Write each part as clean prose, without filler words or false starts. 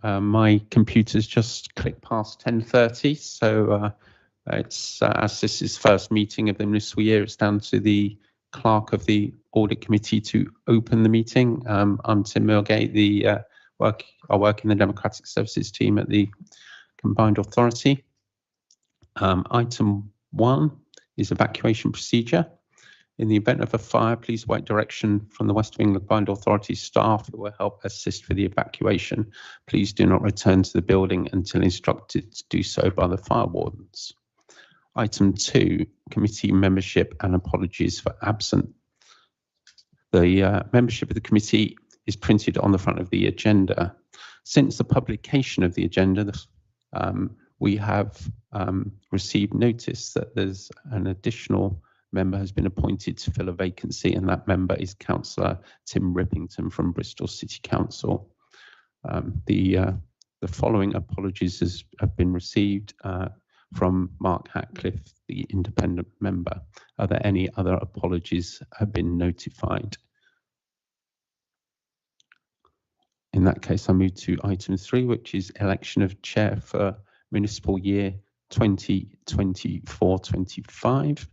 My computer's just clicked past 10:30, so it's as this is first meeting of the municipal year, it's down to the clerk of the audit committee to open the meeting. I'm Tim Milgate, I work in the democratic services team at the combined authority. Item 1 is evacuation procedure. In the event of a fire, please await direction from the West of England Combined Authority staff who will help assist with the evacuation. Please do not return to the building until instructed to do so by the fire wardens. Item 2, committee membership and apologies for absent. The membership of the committee is printed on the front of the agenda. Since the publication of the agenda, we have received notice that there's an additional member has been appointed to fill a vacancy, and that member is Councillor Tim Rippington from Bristol City Council. The following apologies have been received from Mark Hatcliffe, the independent member. Are there any other apologies have been notified? In that case, I move to item 3, which is election of chair for municipal year 2024-25.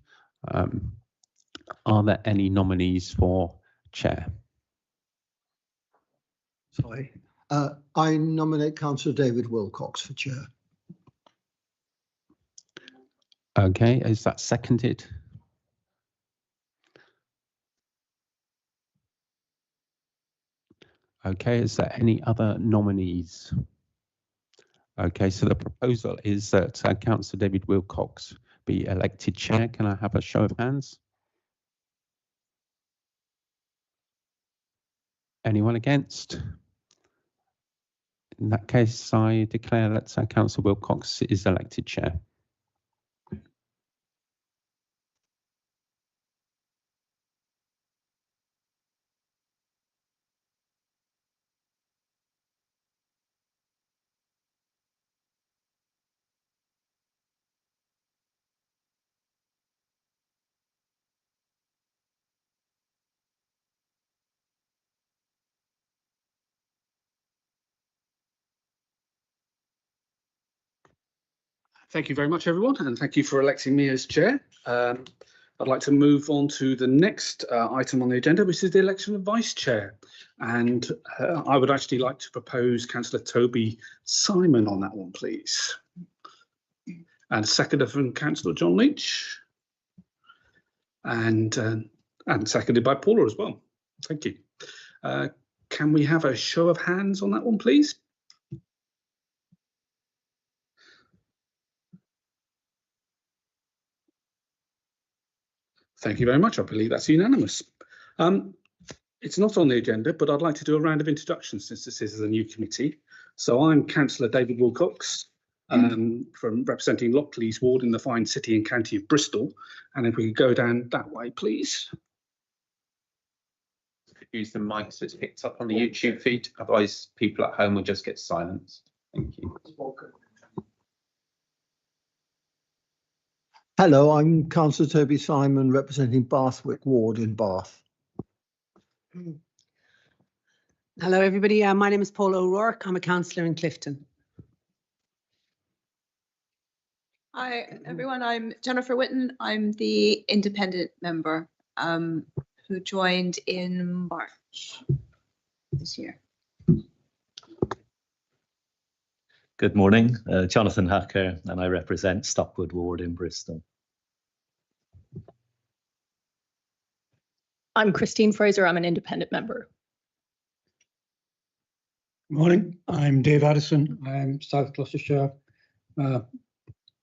Are there any nominees for chair? Sorry. I nominate Councillor David Wilcox for chair. Okay, is that seconded? Okay, is there any other nominees? Okay, so the proposal is that Councillor David Wilcox be elected chair. Can I have a show of hands? Anyone against? In that case, I declare that Councillor Wilcox is elected chair. Thank you very much, everyone, and thank you for electing me as chair. I'd like to move on to the next item on the agenda, which is the election of vice chair. And I would actually like to propose Councillor Toby Simon on that one, please. And seconded from Councillor John Leach. And seconded by Paula as well. Thank you. Can we have a show of hands on that one, please? Thank you very much. I believe that's unanimous. It's not on the agenda, but I'd like to do a round of introductions since this is a new committee. So I'm Councillor David Wilcox, from representing Lockley's ward in the fine city and county of Bristol. And if we could go down that way, please. Use the mic so it's picked up on the YouTube feed. Otherwise, people at home will just get silenced. Thank you. Hello, I'm Councillor Toby Simon, representing Bathwick ward in Bath. Hello, everybody. My name is Paula O'Rourke. I'm a councillor in Clifton. Hi, everyone. I'm Jennifer Whitten. I'm the independent member who joined in March this year. Good morning, Jonathan Hacker, and I represent Stockwood ward in Bristol. I'm Christine Fraser. I'm an independent member. Good morning. I'm Dave Addison. I'm South Gloucestershire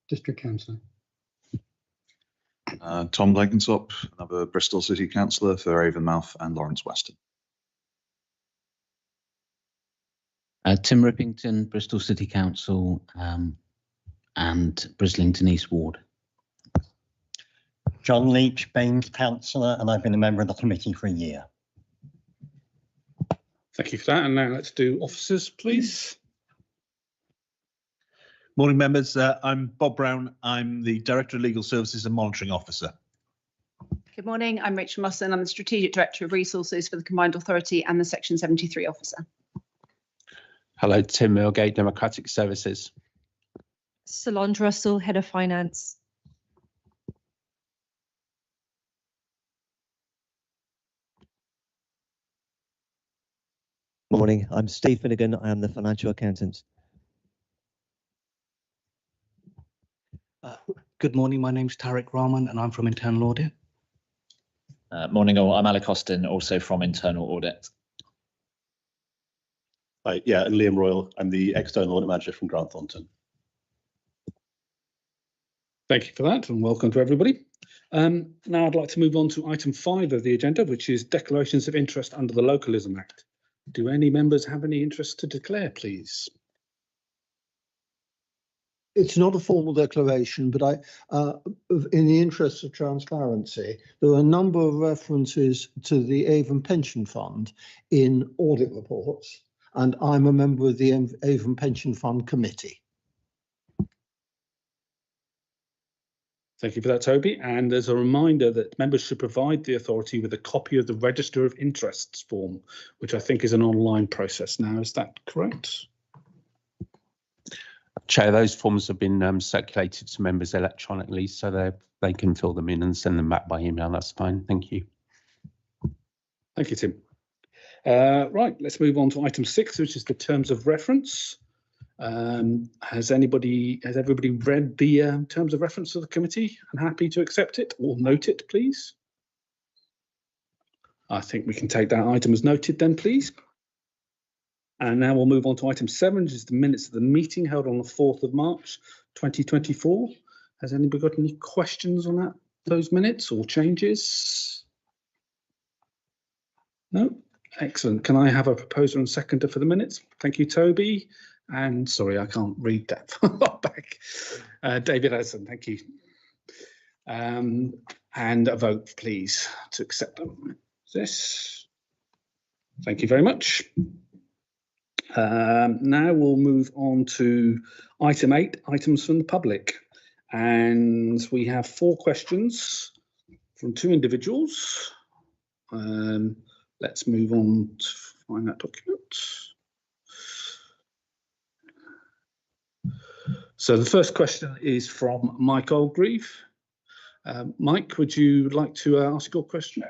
District Councillor. Tom Blenkinsop, another Bristol City Councillor for Avonmouth and Lawrence Weston. Tim Rippington, Bristol City Council and Brislington East Ward. John Leach, Baines Councillor, and I've been a member of the committee for a year. Thank you for that. And now let's do officers, please. Morning, members. I'm Bob Brown. I'm the Director of Legal Services and Monitoring Officer. Good morning. I'm Rachel Musson. I'm the Strategic Director of Resources for the Combined Authority and the Section 73 Officer. Hello, Tim Millgate, Democratic Services. Solange Russell, Head of Finance. Morning, I'm Steve Finnegan. I am the financial accountant. Good morning, my name's Tariq Rahman and I'm from Internal Audit. Morning all, I'm Alec Austin, also from Internal Audit. Hi, yeah, and Liam Royal. I'm the External Audit Manager from Grant Thornton. Thank you for that and welcome to everybody. Now I'd like to move on to item 5 of the agenda, which is declarations of interest under the Localism Act. Do any members have any interest to declare, please? It's not a formal declaration, but in the interest of transparency, there are a number of references to the Avon Pension Fund in audit reports, and I'm a member of the Avon Pension Fund Committee. Thank you for that, Toby. And as a reminder that members should provide the authority with a copy of the Register of Interests form, which I think is an online process now. Is that correct? Chair, those forms have been circulated to members electronically, so they can fill them in and send them back by email. That's fine. Thank you. Thank you, Tim. Right, let's move on to item 6, which is the terms of reference. Has everybody read the terms of reference of the committee and happy to accept it or note it, please? I think we can take that item as noted then, please. And now we'll move on to item 7, which is the minutes of the meeting held on the 4th of March 2024. Has anybody got any questions on those minutes or changes? No? Excellent. Can I have a proposer and seconder for the minutes? Thank you, Toby. And sorry, I can't read that far back. David Addison, thank you. And a vote, please, to accept them. Thank you very much. Now we'll move on to item 8, items from the public. And we have 4 questions from 2 individuals. Let's move on to find that document. So the first question is from Mike Oldgreave. Mike, would you like to ask your question?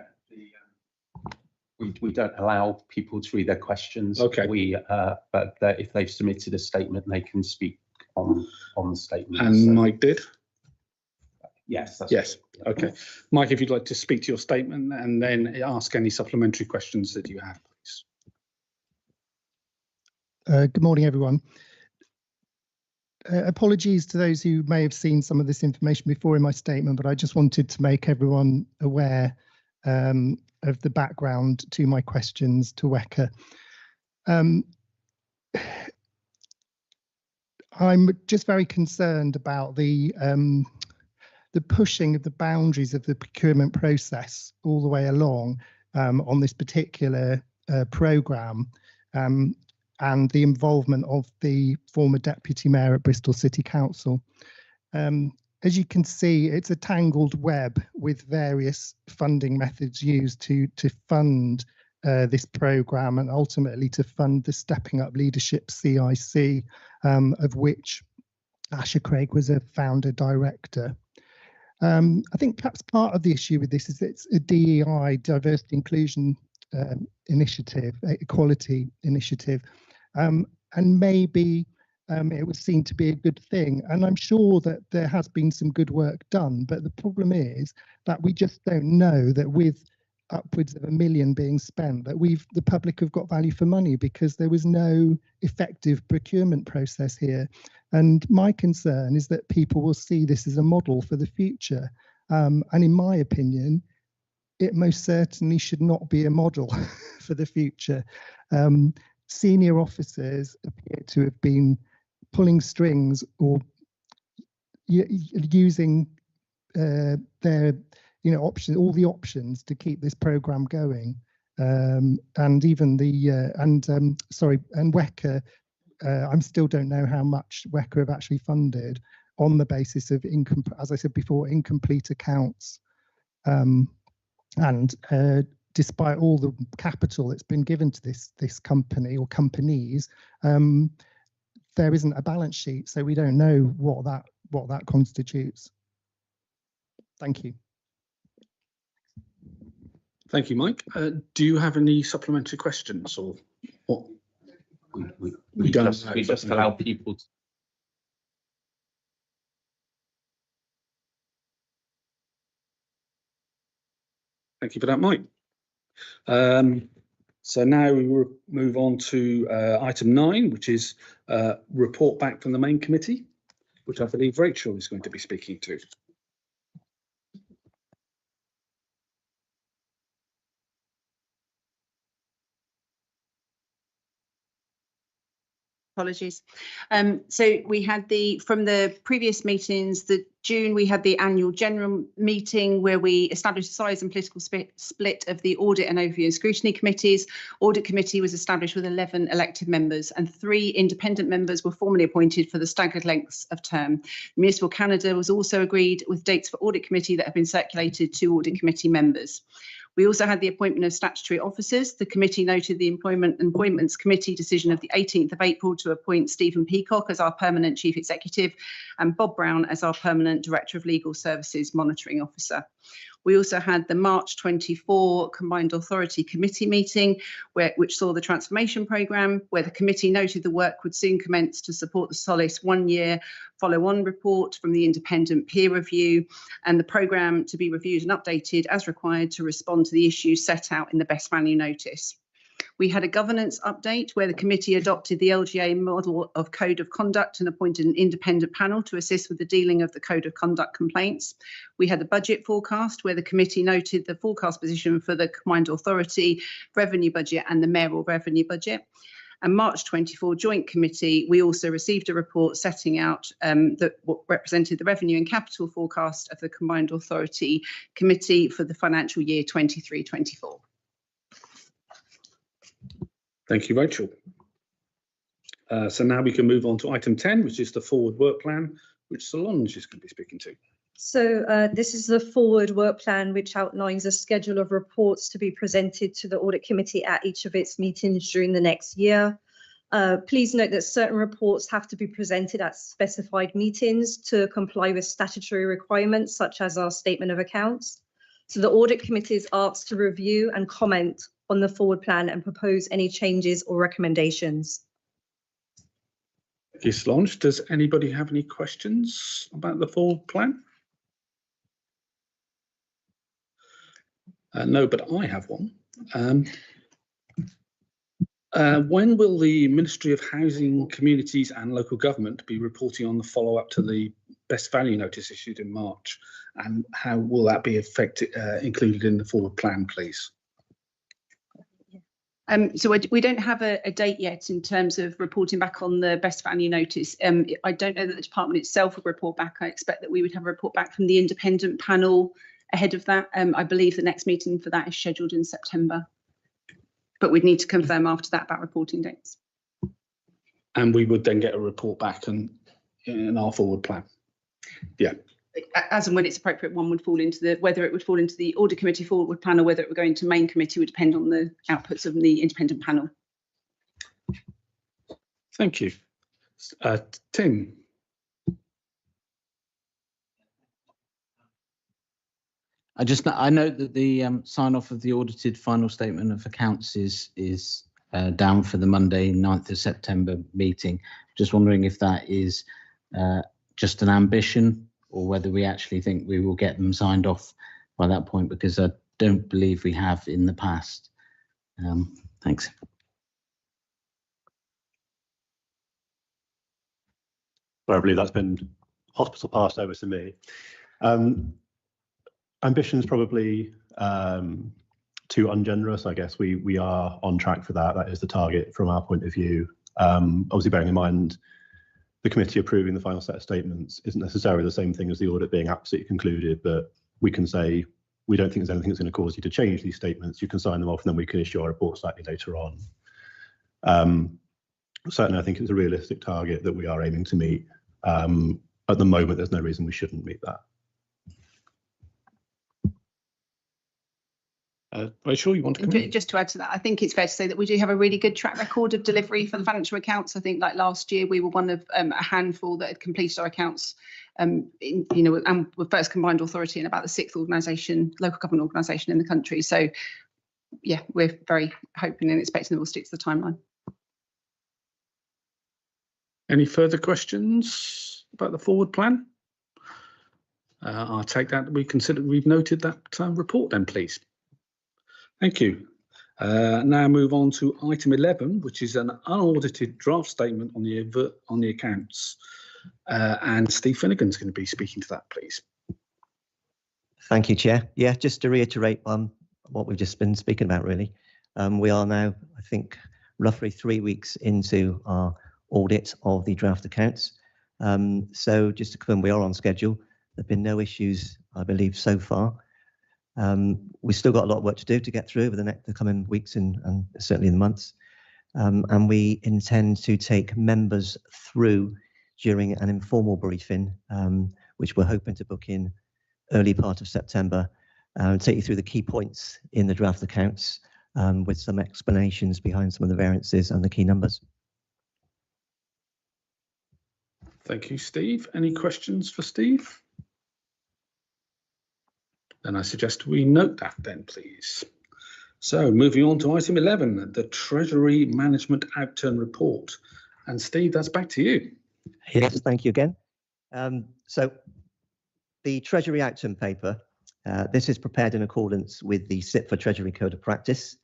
We don't allow people to read their questions. Okay. But if they've submitted a statement, they can speak on the statement. And so. Mike did? Yes. Yes. Okay. Mike, if you'd like to speak to your statement and then ask any supplementary questions that you have, please. Good morning, everyone. Apologies to those who may have seen some of this information before in my statement, but I just wanted to make everyone aware of the background to my questions to WECA. I'm just very concerned about the pushing of the boundaries of the procurement process all the way along on this particular programme. And the involvement of the former Deputy Mayor at Bristol City Council. As you can see, it's a tangled web with various funding methods used to fund this programme and ultimately to fund the Stepping Up Leadership CIC, of which Asher Craig was a founder director. I think perhaps part of the issue with this is it's a DEI, diversity inclusion initiative, equality initiative. And maybe it was seen to be a good thing. And I'm sure that there has been some good work done. But the problem is that we just don't know that with upwards of £1 million being spent, that the public have got value for money because there was no effective procurement process here. And my concern is that people will see this as a model for the future. And in my opinion, it most certainly should not be a model for the future. Senior officers appear to have been pulling strings or using their options, all the options to keep this programme going. And even the and WECA, I still don't know how much WECA have actually funded on the basis of as I said before, incomplete accounts. And despite all the capital that's been given to this company or companies, there isn't a balance sheet, so we don't know what that constitutes. Thank you. Thank you, Mike. Do you have any supplementary questions or what? We just allow people to. Thank you for that, Mike. So now we will move on to item 9, which is report back from the main committee, which I believe Rachel is going to be speaking to. Apologies. So we had from the previous meetings, June, we had the annual general meeting where we established the size and political split of the audit and overview and scrutiny committees. Audit committee was established with 11 elected members and 3 independent members were formally appointed for the staggered lengths of term. Municipal Canada was also agreed with dates for audit committee that have been circulated to audit committee members. We also had the appointment of statutory officers. The committee noted the Employment and Appointments Committee decision of the 18th of April to appoint Stephen Peacock as our permanent Chief Executive and Bob Brown as our permanent Director of Legal Services Monitoring Officer. We also had the March 24 Combined Authority Committee meeting, which saw the transformation programme, where the committee noted the work would soon commence to support the Solace 1-year follow-on report from the independent peer review, and the programme to be reviewed and updated as required to respond to the issues set out in the best value notice. We had a governance update where the committee adopted the LGA model of code of conduct and appointed an independent panel to assist with the dealing of the code of conduct complaints. We had the budget forecast where the committee noted the forecast position for the combined authority revenue budget and the mayoral revenue budget. And March 24 joint committee, we also received a report setting out what represented the revenue and capital forecast of the combined authority committee for the financial year 23-24. Thank you, Rachel. So now we can move on to item 10, which is the forward work plan, which Solange is going to be speaking to. So this is the forward work plan, which outlines a schedule of reports to be presented to the audit committee at each of its meetings during the next year. Please note that certain reports have to be presented at specified meetings to comply with statutory requirements, such as our statement of accounts. So the audit committee is asked to review and comment on the forward plan and propose any changes or recommendations. Thank you, Solange. Does anybody have any questions about the forward plan? No, but I have one. When will the Ministry of Housing, Communities and Local Government be reporting on the follow-up to the best value notice issued in March? And how will that be included in the forward plan, please? So we don't have a date yet in terms of reporting back on the best value notice. I don't know that the department itself would report back. I expect that we would have a report back from the independent panel ahead of that. I believe the next meeting for that is scheduled in September, but we'd need to confirm after that about reporting dates. And we would then get a report back in our forward plan. Yeah. As and when it's appropriate, one would fall into whether it would fall into the audit committee forward plan or whether it would go into main committee would depend on the outputs of the independent panel. Thank you. Tim. I note that the sign off of the audited final statement of accounts is down for the Monday 9th of September meeting. Just wondering if that is just an ambition or whether we actually think we will get them signed off by that point, because I don't believe we have in the past. Thanks. Well, I believe that's been hospital passed over to me. Ambition's probably too ungenerous. I guess we are on track for that. That is the target from our point of view. Obviously, bearing in mind the committee approving the final set of statements isn't necessarily the same thing as the audit being absolutely concluded, but we can say we don't think there's anything that's going to cause you to change these statements. You can sign them off and then we can issue our report slightly later on. Certainly, I think it's a realistic target that we are aiming to meet. At the moment, there's no reason we shouldn't meet that. Rachel, you want to come in? Just to add to that, I think it's fair to say that we do have a really good track record of delivery for the financial accounts. I think like last year we were one of a handful that had completed our accounts, and we're first combined authority and about the 6th local government organisation in the country. So yeah, we're very hoping and expecting that we'll stick to the timeline. Any further questions about the forward plan? I'll take that we've noted that report then, please. Thank you. Now move on to item 11, which is an unaudited draft statement on the accounts. And Steve Finnegan's going to be speaking to that, please. Thank you, Chair. Yeah, just to reiterate what we've just been speaking about, really. We are now, I think, roughly 3 weeks into our audit of the draft accounts. So just to confirm, we are on schedule. There have been no issues, I believe, so far. We've still got a lot of work to do to get through over the coming weeks and certainly in the months. And we intend to take members through during an informal briefing, which we're hoping to book in early part of September, and take you through the key points in the draft accounts with some explanations behind some of the variances and the key numbers. Thank you, Steve. Any questions for Steve? Then I suggest we note that then, please. So moving on to item 11, the Treasury Management Outturn Report. And Steve, that's back to you. Yes, thank you again. So the Treasury Outturn paper, this is prepared in accordance with the SIP for Treasury Code of Practice.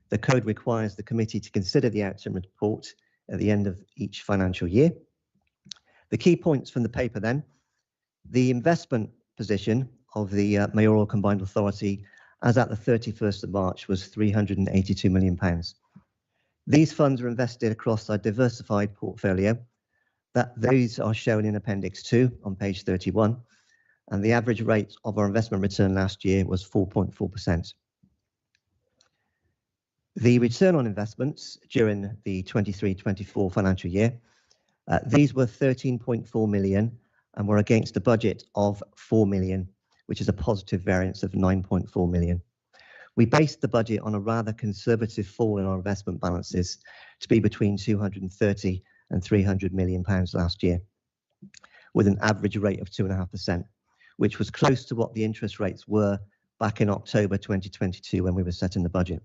The code requires the committee to consider the Outturn report at the end of each financial year. The key points from the paper then, the investment position of the mayoral combined authority as at the 31st of March was £382 million. These funds are invested across a diversified portfolio. Those are shown in Appendix 2 on page 31, and the average rate of our investment return last year was 4.4%. The return on investments during the 23-24 financial year, these were 13.4 million and were against a budget of 4 million, which is a positive variance of 9.4 million. We based the budget on a rather conservative fall in our investment balances to be between 230 and 300 million pounds last year, with an average rate of 2.5%, which was close to what the interest rates were back in October 2022 when we were setting the budget.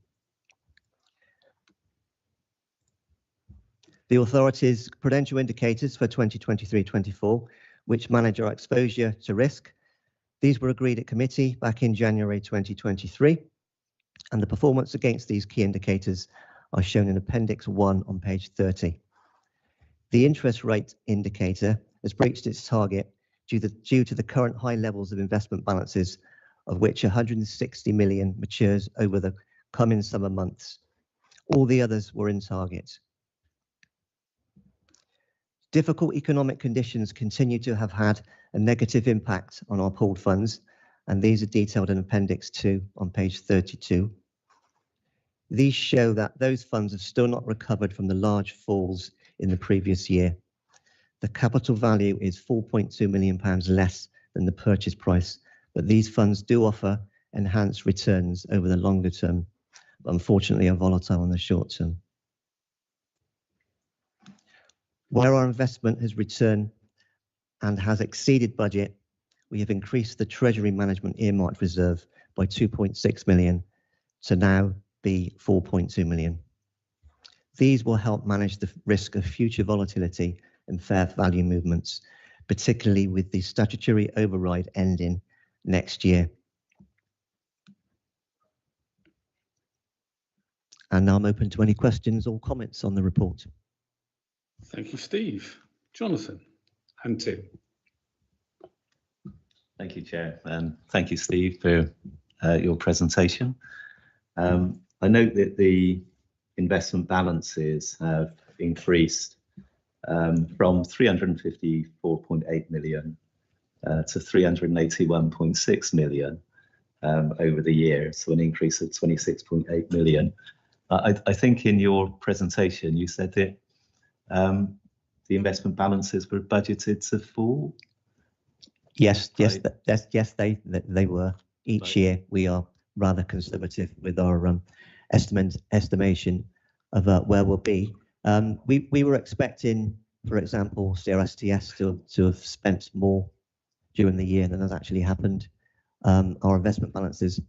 The authority's prudential indicators for 2023-24, which manage our exposure to risk, these were agreed at committee back in January 2023, and the performance against these key indicators are shown in Appendix 1 on page 30. The interest rate indicator has breached its target due to the current high levels of investment balances, of which 160 million matures over the coming summer months. All the others were in target. Difficult economic conditions continue to have had a negative impact on our pooled funds, and these are detailed in Appendix 2 on page 32. These show that those funds have still not recovered from the large falls in the previous year. The capital value is £4.2 million less than the purchase price, but these funds do offer enhanced returns over the longer term, but unfortunately are volatile in the short term. Where our investment has returned and has exceeded budget, we have increased the Treasury Management Earmarked Reserve by 2.6 million to now be 4.2 million. These will help manage the risk of future volatility and fair value movements, particularly with the statutory override ending next year. And now I'm open to any questions or comments on the report. Thank you, Steve. Jonathan and Tim. Thank you, Chair, and thank you, Steve, for your presentation. I note that the investment balances have increased from 354.8 million to 381.6 million over the year, so an increase of 26.8 million. I think in your presentation you said that the investment balances were budgeted to fall. Yes, they were. Each year we are rather conservative with our estimation of where we'll be. We were expecting, for example, CRSTS to have spent more during the year than has actually happened. Our investment balances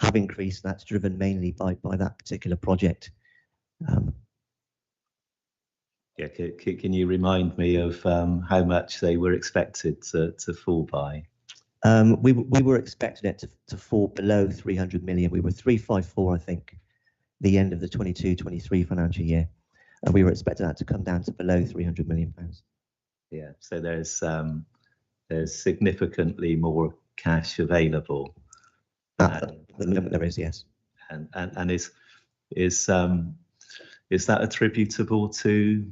have increased. That's driven mainly by that particular project. Yeah, can you remind me of how much they were expected to fall by? We were expecting it to fall below 300 million. We were 354, I think, the end of the 22-23 financial year, and we were expecting that to come down to below 300 million pounds. Yeah, so there's significantly more cash available. At the moment, there is, yes. And is that attributable to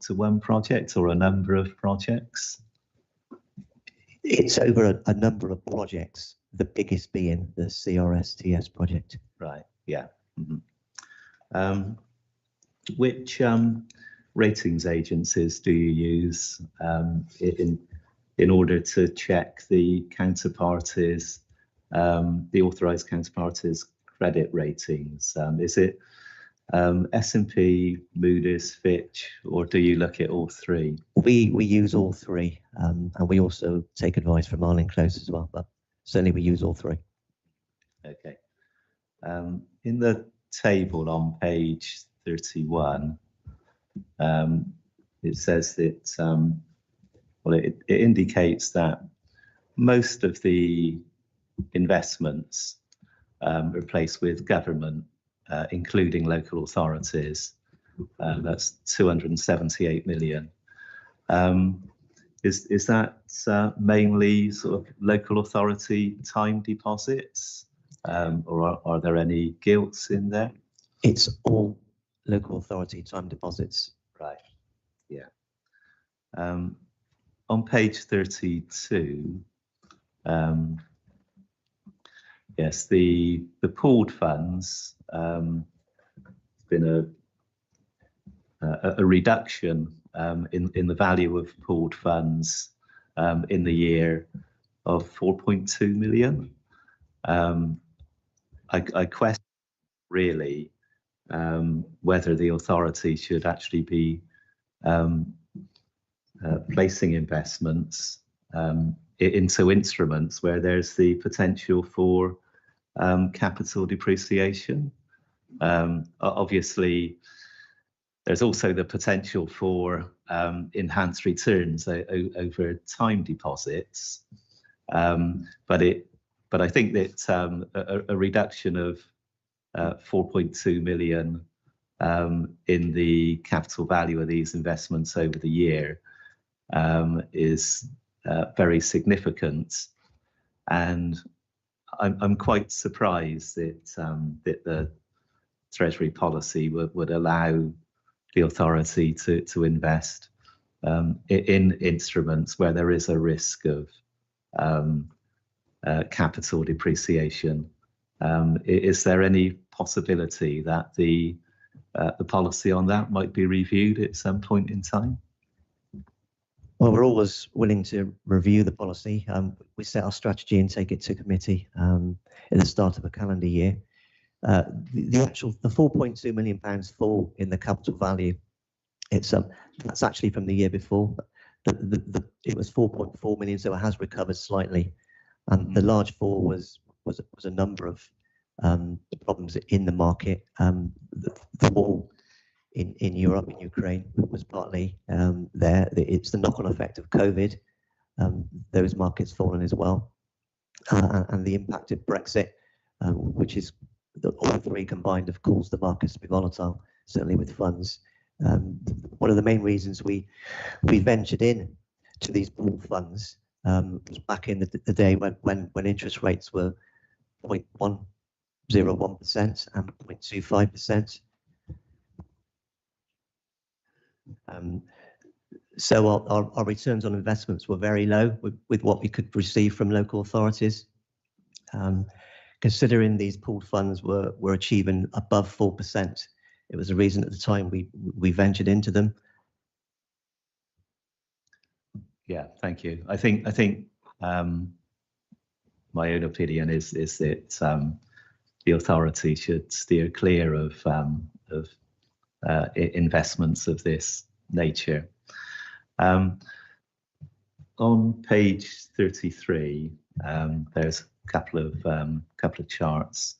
one project or a number of projects? It's over a number of projects, the biggest being the CRSTS project. Right, yeah. Mm-hmm. Which ratings agencies do you use in order to check the counterparties, the authorised counterparties' credit ratings? Is it S&P, Moody's, Fitch, or do you look at all three? We use all three, and we also take advice from Arling Close as well, but certainly we use all three. Okay. In the table on page 31, it says that, well, it indicates that most of the investments are placed with government, including local authorities. That's 278 million. Is that mainly sort of local authority time deposits, or are there any gilts in there? It's all local authority time deposits. Right. Yeah. On page 32, yes, the pooled funds, been a reduction in the value of pooled funds in the year of 4.2 million. I question really whether the authority should actually be placing investments into instruments where there's the potential for capital depreciation. Obviously, there's also the potential for enhanced returns over time deposits, but I think that a reduction of 4.2 million in the capital value of these investments over the year is very significant, and I'm quite surprised that the Treasury policy would allow the authority to invest in instruments where there is a risk of capital depreciation. Is there any possibility that the policy on that might be reviewed at some point in time? Well, we're always willing to review the policy. We set our strategy and take it to committee at the start of a calendar year. The 4.2 million pounds fall in the capital value. That's actually from the year before. It was 4.4 million, so it has recovered slightly. And the large fall was a number of problems in the market. The war in Europe, in Ukraine, was partly there. It's the knock-on effect of COVID. Those markets fallen as well, and the impact of Brexit, which is all three combined, have caused the markets to be volatile, certainly with funds. One of the main reasons we ventured in to these pooled funds was back in the day when interest rates were 0.101% and 0.25%. So our returns on investments were very low with what we could receive from local authorities. Considering these pooled funds were achieving above 4%, it was a reason at the time we ventured into them. Yeah, thank you. I think my own opinion is that the authority should steer clear of investments of this nature. On page 33, there's a couple of charts.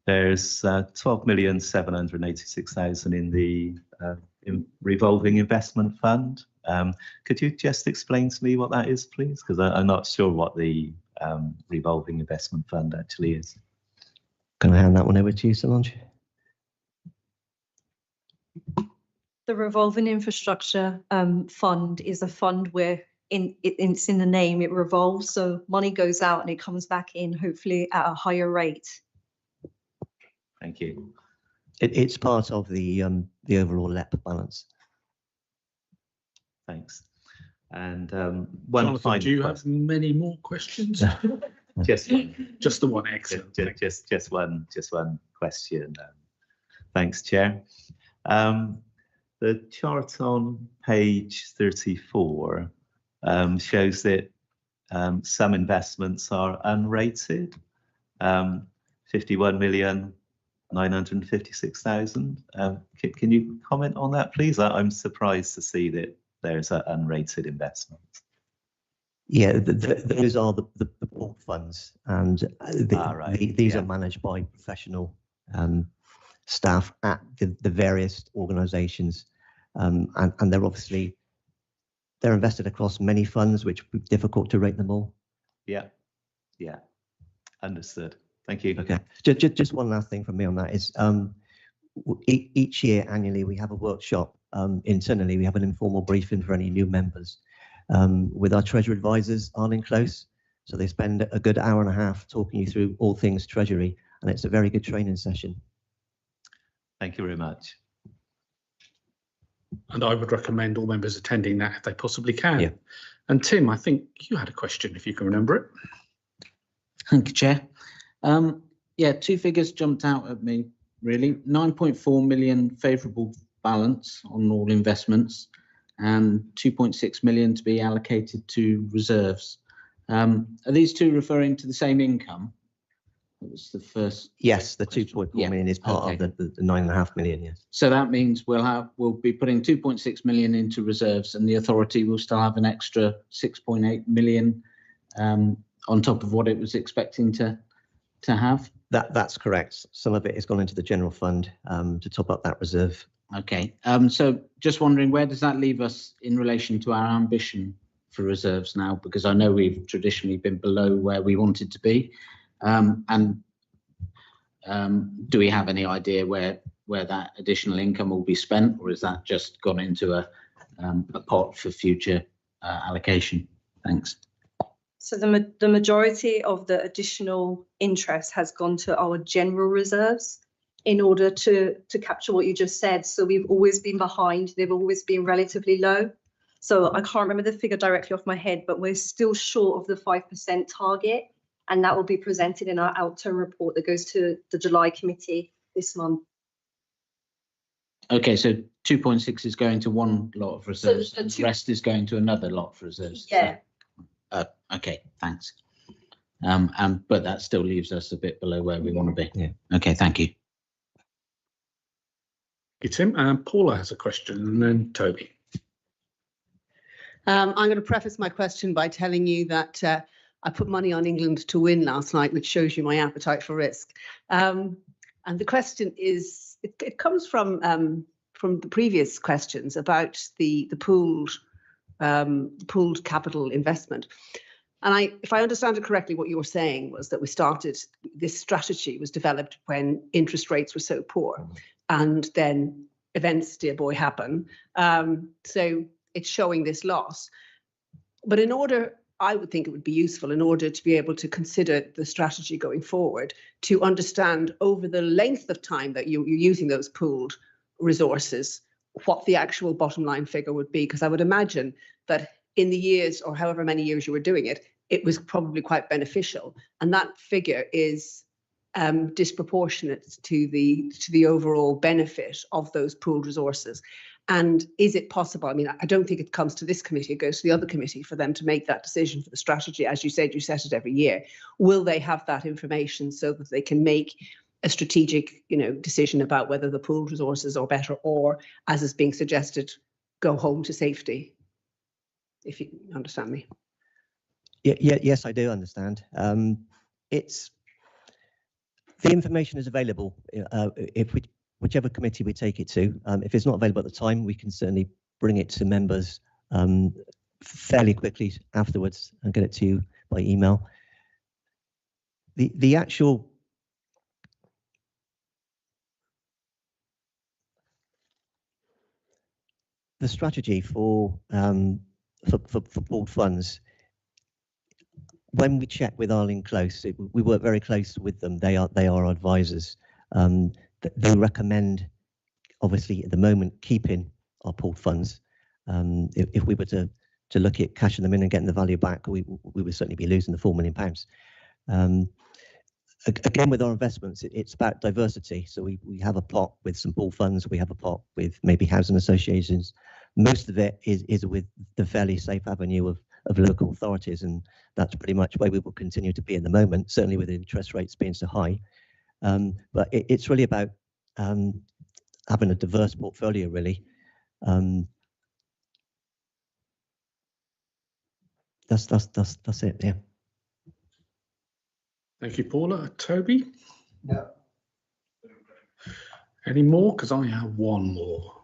There's 12,786,000 in the revolving investment fund. Could you just explain to me what that is, please? Because I'm not sure what the revolving investment fund actually is. Can I hand that one over to you, Solange? The revolving infrastructure fund is a fund where it's in the name, it revolves. So money goes out and it comes back in, hopefully at a higher rate. Thank you. It's part of the overall LEP balance. Thanks. And one Jonathan, final do you have many more questions? Just one. Just the one. Excellent. Just one question. Thanks, Chair. The chart on page 34 shows that some investments are unrated. 51,956,000. Can you comment on that, please? I'm surprised to see that there's an unrated investment. Yeah, those are the port funds, and these are managed by professional staff at the various organisations, and they're invested across many funds, which would be difficult to rate them all. Yeah, understood. Thank you. Okay, just one last thing from me on that is each year annually we have a workshop internally. We have an informal briefing for any new members with our Treasury advisors, Arlene Close. So they spend a good hour and a half talking you through all things Treasury, and it's a very good training session. Thank you very much. And I would recommend all members attending that if they possibly can. Yeah. And Tim, I think you had a question, if you can remember it. Thank you, Chair. Yeah, two figures jumped out at me, really. 9.4 million favourable balance on all investments and 2.6 million to be allocated to reserves. Are these two referring to the same income? That was the first. Yes, the 2.4 million is part of the 9.5 million. Yes. So that means we'll be putting 2.6 million into reserves, and the authority will still have an extra 6.8 million on top of what it was expecting to have. That's correct. Some of it has gone into the general fund to top up that reserve. Okay. So just wondering, where does that leave us in relation to our ambition for reserves now? Because I know we've traditionally been below where we wanted to be. And do we have any idea where that additional income will be spent, or is that just gone into a pot for future allocation? Thanks. So the majority of the additional interest has gone to our general reserves in order to capture what you just said. So we've always been behind. They've always been relatively low. So I can't remember the figure directly off my head, but we're still short of the 5% target. And that will be presented in our Outturn report that goes to the July committee this month. Okay, so 2.6 is going to one lot of reserves, So the rest is going to another lot of reserves. Yeah. Okay, thanks. But that still leaves us a bit below where we want to be. Yeah. Okay, thank you. Thank you, Tim. And Paula has a question, and then Toby. I'm going to preface my question by telling you that I put money on England to win last night, which shows you my appetite for risk. And the question is, it comes from the previous questions about the pooled capital investment. And if I understand it correctly, what you were saying was that this strategy was developed when interest rates were so poor, and then events, dear boy, happen. So it's showing this loss. But I would think it would be useful in order to be able to consider the strategy going forward, to understand over the length of time that you're using those pooled resources, what the actual bottom line figure would be. Because I would imagine that in the years or however many years you were doing it, it was probably quite beneficial. And that figure is disproportionate to the overall benefit of those pooled resources. And is it possible? I mean, I don't think it comes to this committee, it goes to the other committee for them to make that decision for the strategy. As you said, you set it every year. Will they have that information so that they can make a strategic, decision about whether the pooled resources are better, or, as is being suggested, go home to safety? If you understand me. Yes, I do understand. It's the information is available whichever committee we take it to. If it's not available at the time, we can certainly bring it to members fairly quickly afterwards and get it to you by email. The actual strategy for pooled funds, when we check with Arlene Close, we work very close with them. They are our advisors. They recommend, obviously, at the moment, keeping our pooled funds. If we were to look at cashing them in and getting the value back, we would certainly be losing the £4 million. Again, with our investments, it's about diversity. So we have a pot with some pooled funds. We have a pot with maybe housing associations. Most of it is with the fairly safe avenue of local authorities, and that's pretty much where we will continue to be at the moment, certainly with interest rates being so high. But it's really about having a diverse portfolio, really. That's it. Yeah. Thank you, Paula. Toby? Yeah. Any more? Because I have one more.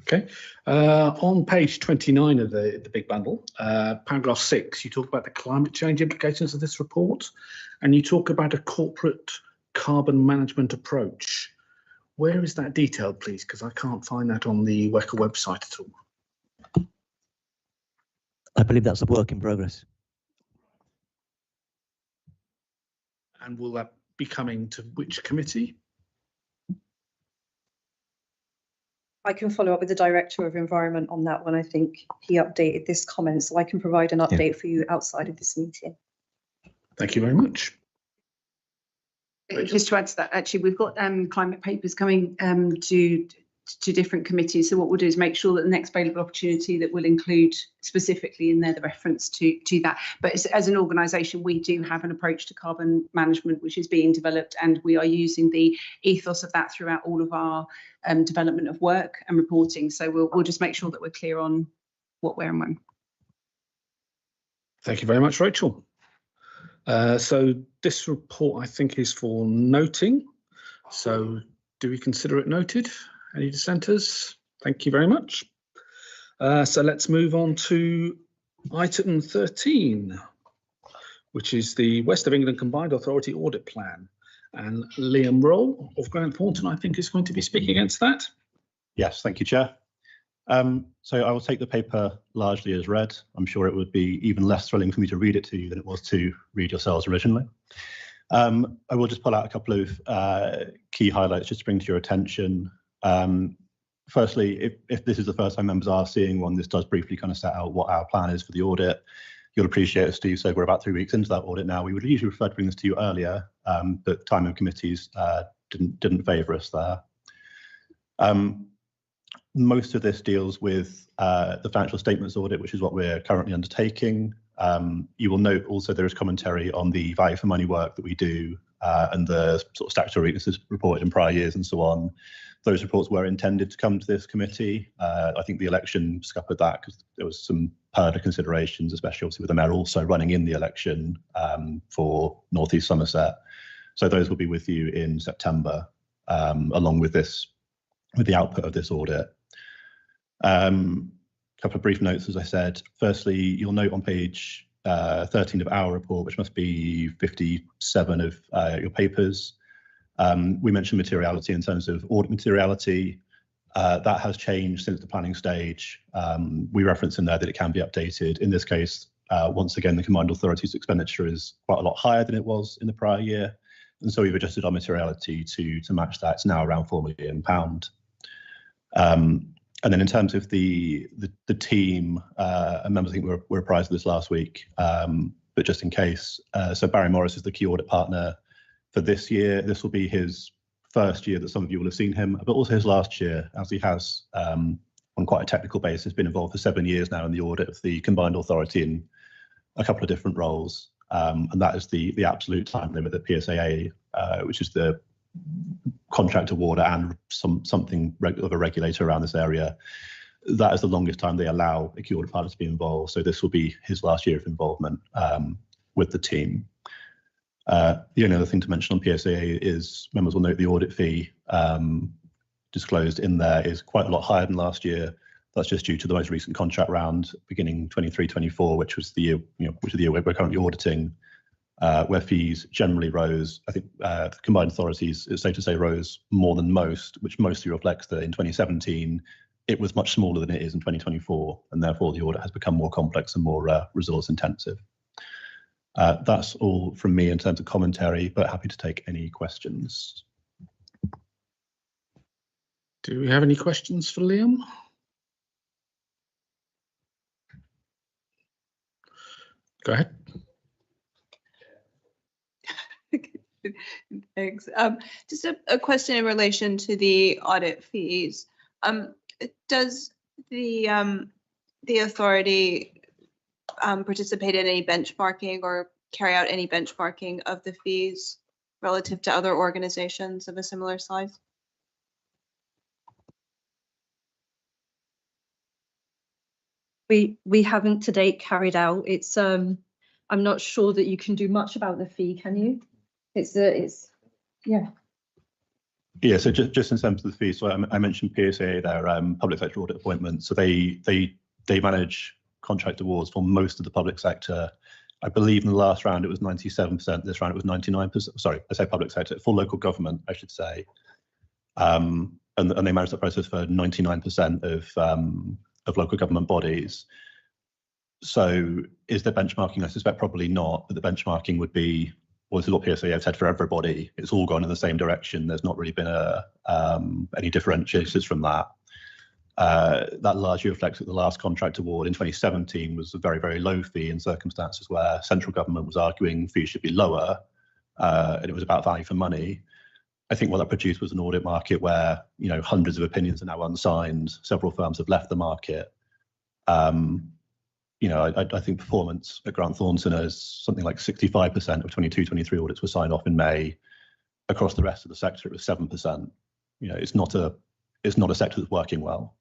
Okay. On page 29 of the big bundle, paragraph 6, you talk about the climate change implications of this report, and you talk about a corporate carbon management approach. Where is that detailed, please? Because I can't find that on the WECA website at all. I believe that's a work in progress. And will that be coming to which committee? I can follow up with the Director of Environment on that one. I think he updated this comment, so I can provide an update for you outside of this meeting. Thank you very much. Just to add to that, actually, we've got climate papers coming to different committees. So what we'll do is make sure that the next available opportunity that will include specifically in there the reference to that. But as an organisation, we do have an approach to carbon management which is being developed, and we are using the ethos of that throughout all of our development of work and reporting. So we'll just make sure that we're clear on what, where and when. Thank you very much, Rachel. So this report, I think, is for noting. So do we consider it noted? Any dissenters? Thank you very much. So let's move on to item 13, which is the West of England Combined Authority Audit Plan. And Liam Roll of Grant Thornton, I think, is going to be speaking against that. Yes, thank you, Chair. So I will take the paper largely as read. I'm sure it would be even less thrilling for me to read it to you than it was to read yourselves originally. I will just pull out a couple of key highlights just to bring to your attention. Firstly, if this is the first time members are seeing one, this does briefly kind of set out what our plan is for the audit. You'll appreciate, as Steve said, we're about 3 weeks into that audit now. We would usually prefer to bring this to you earlier, but time of committees didn't favour us there. Most of this deals with the financial statements audit, which is what we're currently undertaking. You will note also there is commentary on the value for money work that we do and the sort of statutory weaknesses reported in prior years and so on. Those reports were intended to come to this committee. I think the election scuppered that because there was some PERDA considerations, especially obviously with the mayor also running in the election for North East Somerset. So those will be with you in September, along with the output of this audit. Couple of brief notes, as I said. Firstly, you'll note on page 13 of our report, which must be 57 of your papers, we mentioned materiality in terms of audit materiality. That has changed since the planning stage. We reference in there that it can be updated. In this case, once again, the Combined Authority's expenditure is quite a lot higher than it was in the prior year. And so we've adjusted our materiality to match that. It's now around £4 million. And then in terms of the team, and members, I think were apprised of this last week, but just in case, so Barry Morris is the key audit partner for this year. This will be his first year that some of you will have seen him, but also his last year, as he has on quite a technical basis, been involved for 7 years now in the audit of the combined authority in a couple of different roles. And that is the absolute time limit that PSAA, which is the contract awarder and something of a regulator around this area, that is the longest time they allow a key audit partner to be involved. So this will be his last year of involvement with the team. The only other thing to mention on PSAA is members will note the audit fee disclosed in there is quite a lot higher than last year. That's just due to the most recent contract round beginning 23-24, which was the year, which is the year we're currently auditing, where fees generally rose. I think the combined authorities, it's safe to say, rose more than most, which mostly reflects that in 2017 it was much smaller than it is in 2024, and therefore the audit has become more complex and more resource intensive. That's all from me in terms of commentary, but happy to take any questions. Do we have any questions for Liam? Go ahead. Thanks. Just a question in relation to the audit fees. Does the authority participate in any benchmarking or carry out any benchmarking of the fees relative to other organizations of a similar size? We haven't to date carried out. It's I'm not sure that you can do much about the fee, can you? It's yeah. Yeah, so just in terms of the fees, so I mentioned PSA, their public sector audit appointments. So they manage contract awards for most of the public sector. I believe in the last round it was 97%. This round it was 99%. Sorry, I say public sector, for local government, I should say. And they manage that process for 99% of local government bodies. So is there benchmarking? I suspect probably not, but the benchmarking would be, well, this is what PSA have said for everybody. It's all gone in the same direction. There's not really been any differentiators from that. That largely reflects that the last contract award in 2017 was a very, very low fee in circumstances where central government was arguing fees should be lower, and it was about value for money. I think what that produced was an audit market where, hundreds of opinions are now unsigned. Several firms have left the market. I think performance at Grant Thornton is something like 65% of 22-23 audits were signed off in May. Across the rest of the sector, it was 7%. It's not a sector that's working well.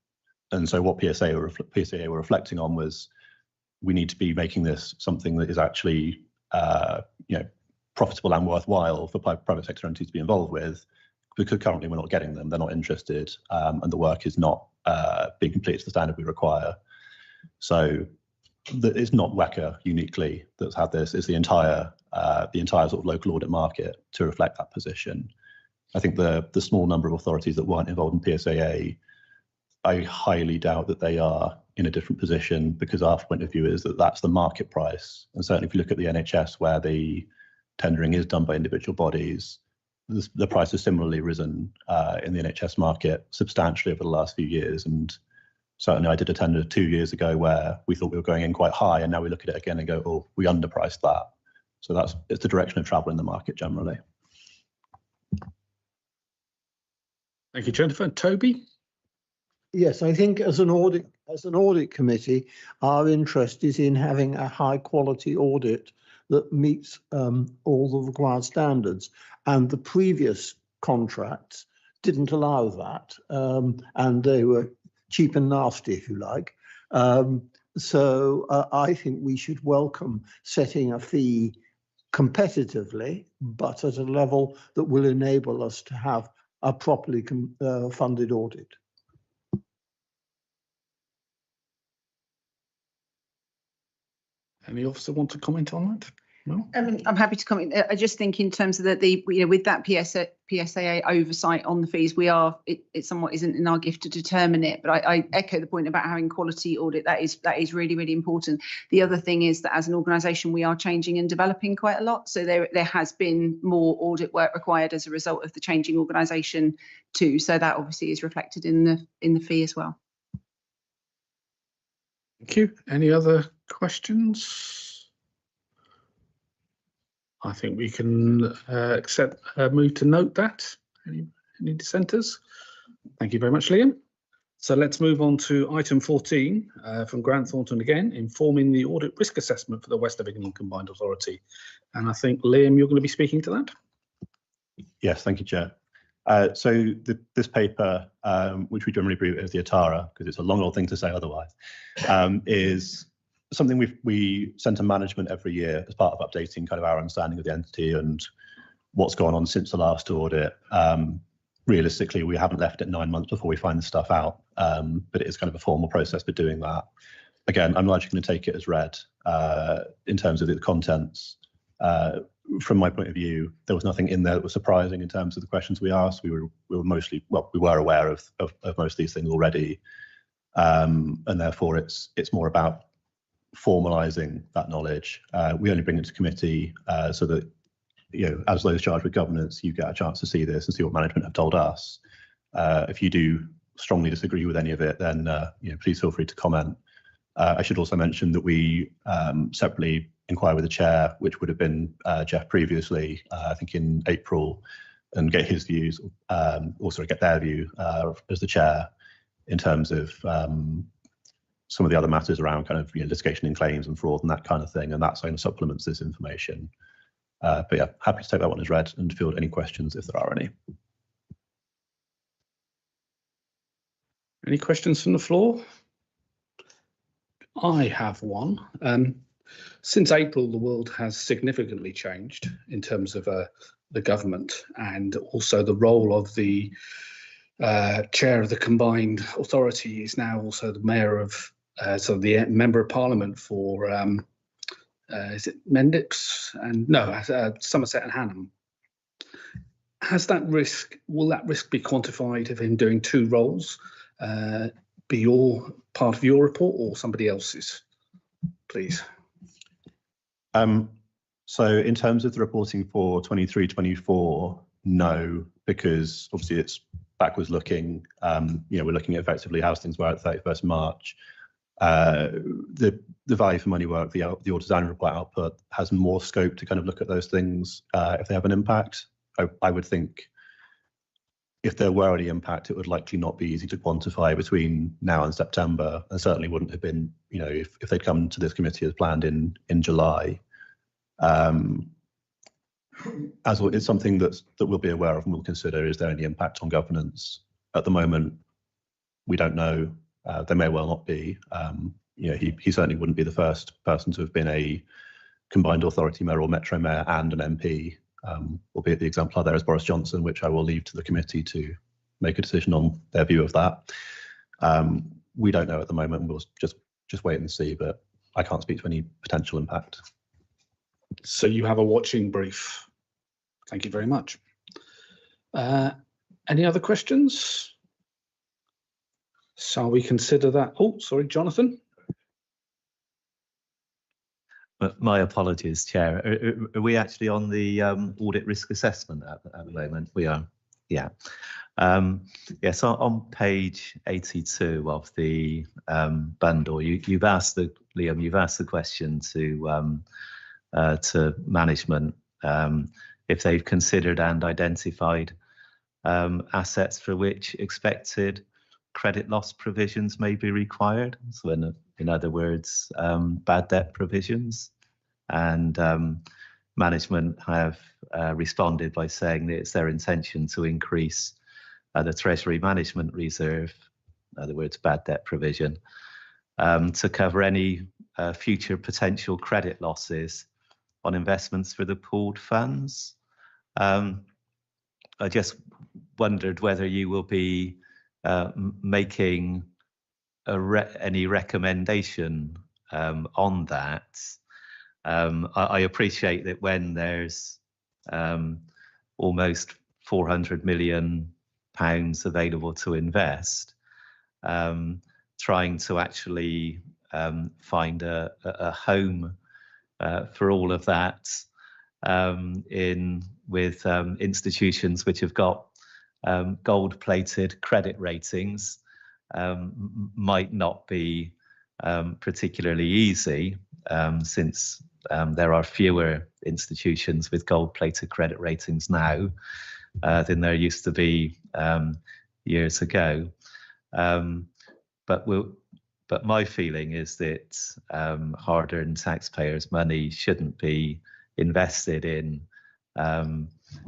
And so what PSA were reflecting on was, we need to be making this something that is actually, profitable and worthwhile for private sector entities to be involved with, because currently we're not getting them. They're not interested, and the work is not being completed to the standard we require. So it's not WECA uniquely that's had this. It's the entire sort of local audit market to reflect that position. I think the small number of authorities that weren't involved in PSAA, I highly doubt that they are in a different position, because our point of view is that that's the market price. And certainly if you look at the NHS, where the tendering is done by individual bodies, the price has similarly risen in the NHS market substantially over the last few years. And certainly I did a tender 2 years ago where we thought we were going in quite high, and now we look at it again and go, oh, we underpriced that. So it's the direction of travel in the market generally. Thank you, Jennifer. Toby? Yes, I think as an audit committee, our interest is in having a high quality audit that meets all the required standards. And the previous contracts didn't allow that, and they were cheap and nasty, if you like. So I think we should welcome setting a fee competitively, but at a level that will enable us to have a properly funded audit. Any officer want to comment on that? No? I'm happy to comment. I just think in terms of with that PSAA oversight on the fees, it somewhat isn't in our gift to determine it. But I echo the point about having quality audit. That is really, really important. The other thing is that as an organisation, we are changing and developing quite a lot. So there has been more audit work required as a result of the changing organisation too. So that obviously is reflected in the fee as well. Thank you. Any other questions? I think we can move to note that. Any dissenters? Thank you very much, Liam. So let's move on to item 14 from Grant Thornton again, informing the audit risk assessment for the West of England Combined Authority. And I think, Liam, you're going to be speaking to that? Yes, thank you, Chair. This paper, which we generally abbreviate as the ATARA, because it's a long old thing to say otherwise, is something we send to management every year as part of updating kind of our understanding of the entity and what's gone on since the last audit. Realistically, we haven't left it 9 months before we find the stuff out, but it is kind of a formal process for doing that. Again, I'm largely going to take it as read in terms of the contents. From my point of view, there was nothing in there that was surprising in terms of the questions we asked. We were mostly, well, we were aware of most of these things already, and therefore it's more about formalising that knowledge. We only bring it to committee so that, you know, as those charged with governance, you get a chance to see this and see what management have told us. If you do strongly disagree with any of it, then you know, please feel free to comment. I should also mention that we separately inquire with the chair, which would have been Jeff previously, I think in April, and get his views, also get their view as the chair in terms of some of the other matters around kind of, you know, litigation and claims and fraud and that kind of thing, and that kind of supplements this information. But yeah, happy to take that one as read and field any questions if there are any. Any questions from the floor? I have one. Since April, the world has significantly changed in terms of the government, and also the role of the chair of the combined authority is now also the mayor of, so the member of parliament for, is it Mendix? And no, Somerset and Hanham. Has that risk, will that risk be quantified of him doing two roles? Be your part of your report or somebody else's, please? So in terms of the reporting for 23-24, no, because obviously it's backwards looking. You know, we're looking at effectively how things were at the 31st of March. The value for money work, the auditor's annual report output has more scope to kind of look at those things if they have an impact. I would think if there were any impact, it would likely not be easy to quantify between now and September, and certainly wouldn't have been, you know, if they'd come to this committee as planned in July. As it's something that we'll be aware of and we'll consider, is there any impact on governance? At the moment, we don't know. There may well not be. You know, he certainly wouldn't be the first person to have been a combined authority mayor or metro mayor and an MP. Albeit the exemplar there is Boris Johnson, which I will leave to the committee to make a decision on their view of that. We don't know at the moment. We'll just wait and see, but I can't speak to any potential impact. So you have a watching brief. Thank you very much. Any other questions? Shall we consider that? Oh, sorry, Jonathan. My apologies, Chair. Are we actually on the audit risk assessment at the moment? We are, yeah. Yes, on page 82 of the bundle, you've asked Liam, you've asked the question to management if they've considered and identified assets for which expected credit loss provisions may be required. So in other words, bad debt provisions. And management have responded by saying that it's their intention to increase the Treasury management reserve, in other words, bad debt provision, to cover any future potential credit losses on investments for the pooled funds. I just wondered whether you will be making any recommendation on that. I appreciate that when there's almost £400 million available to invest, trying to actually find a home for all of that with institutions which have got gold-plated credit ratings might not be particularly easy, since there are fewer institutions with gold-plated credit ratings now than there used to be years ago. but my feeling is that hard-earned taxpayers' money shouldn't be invested in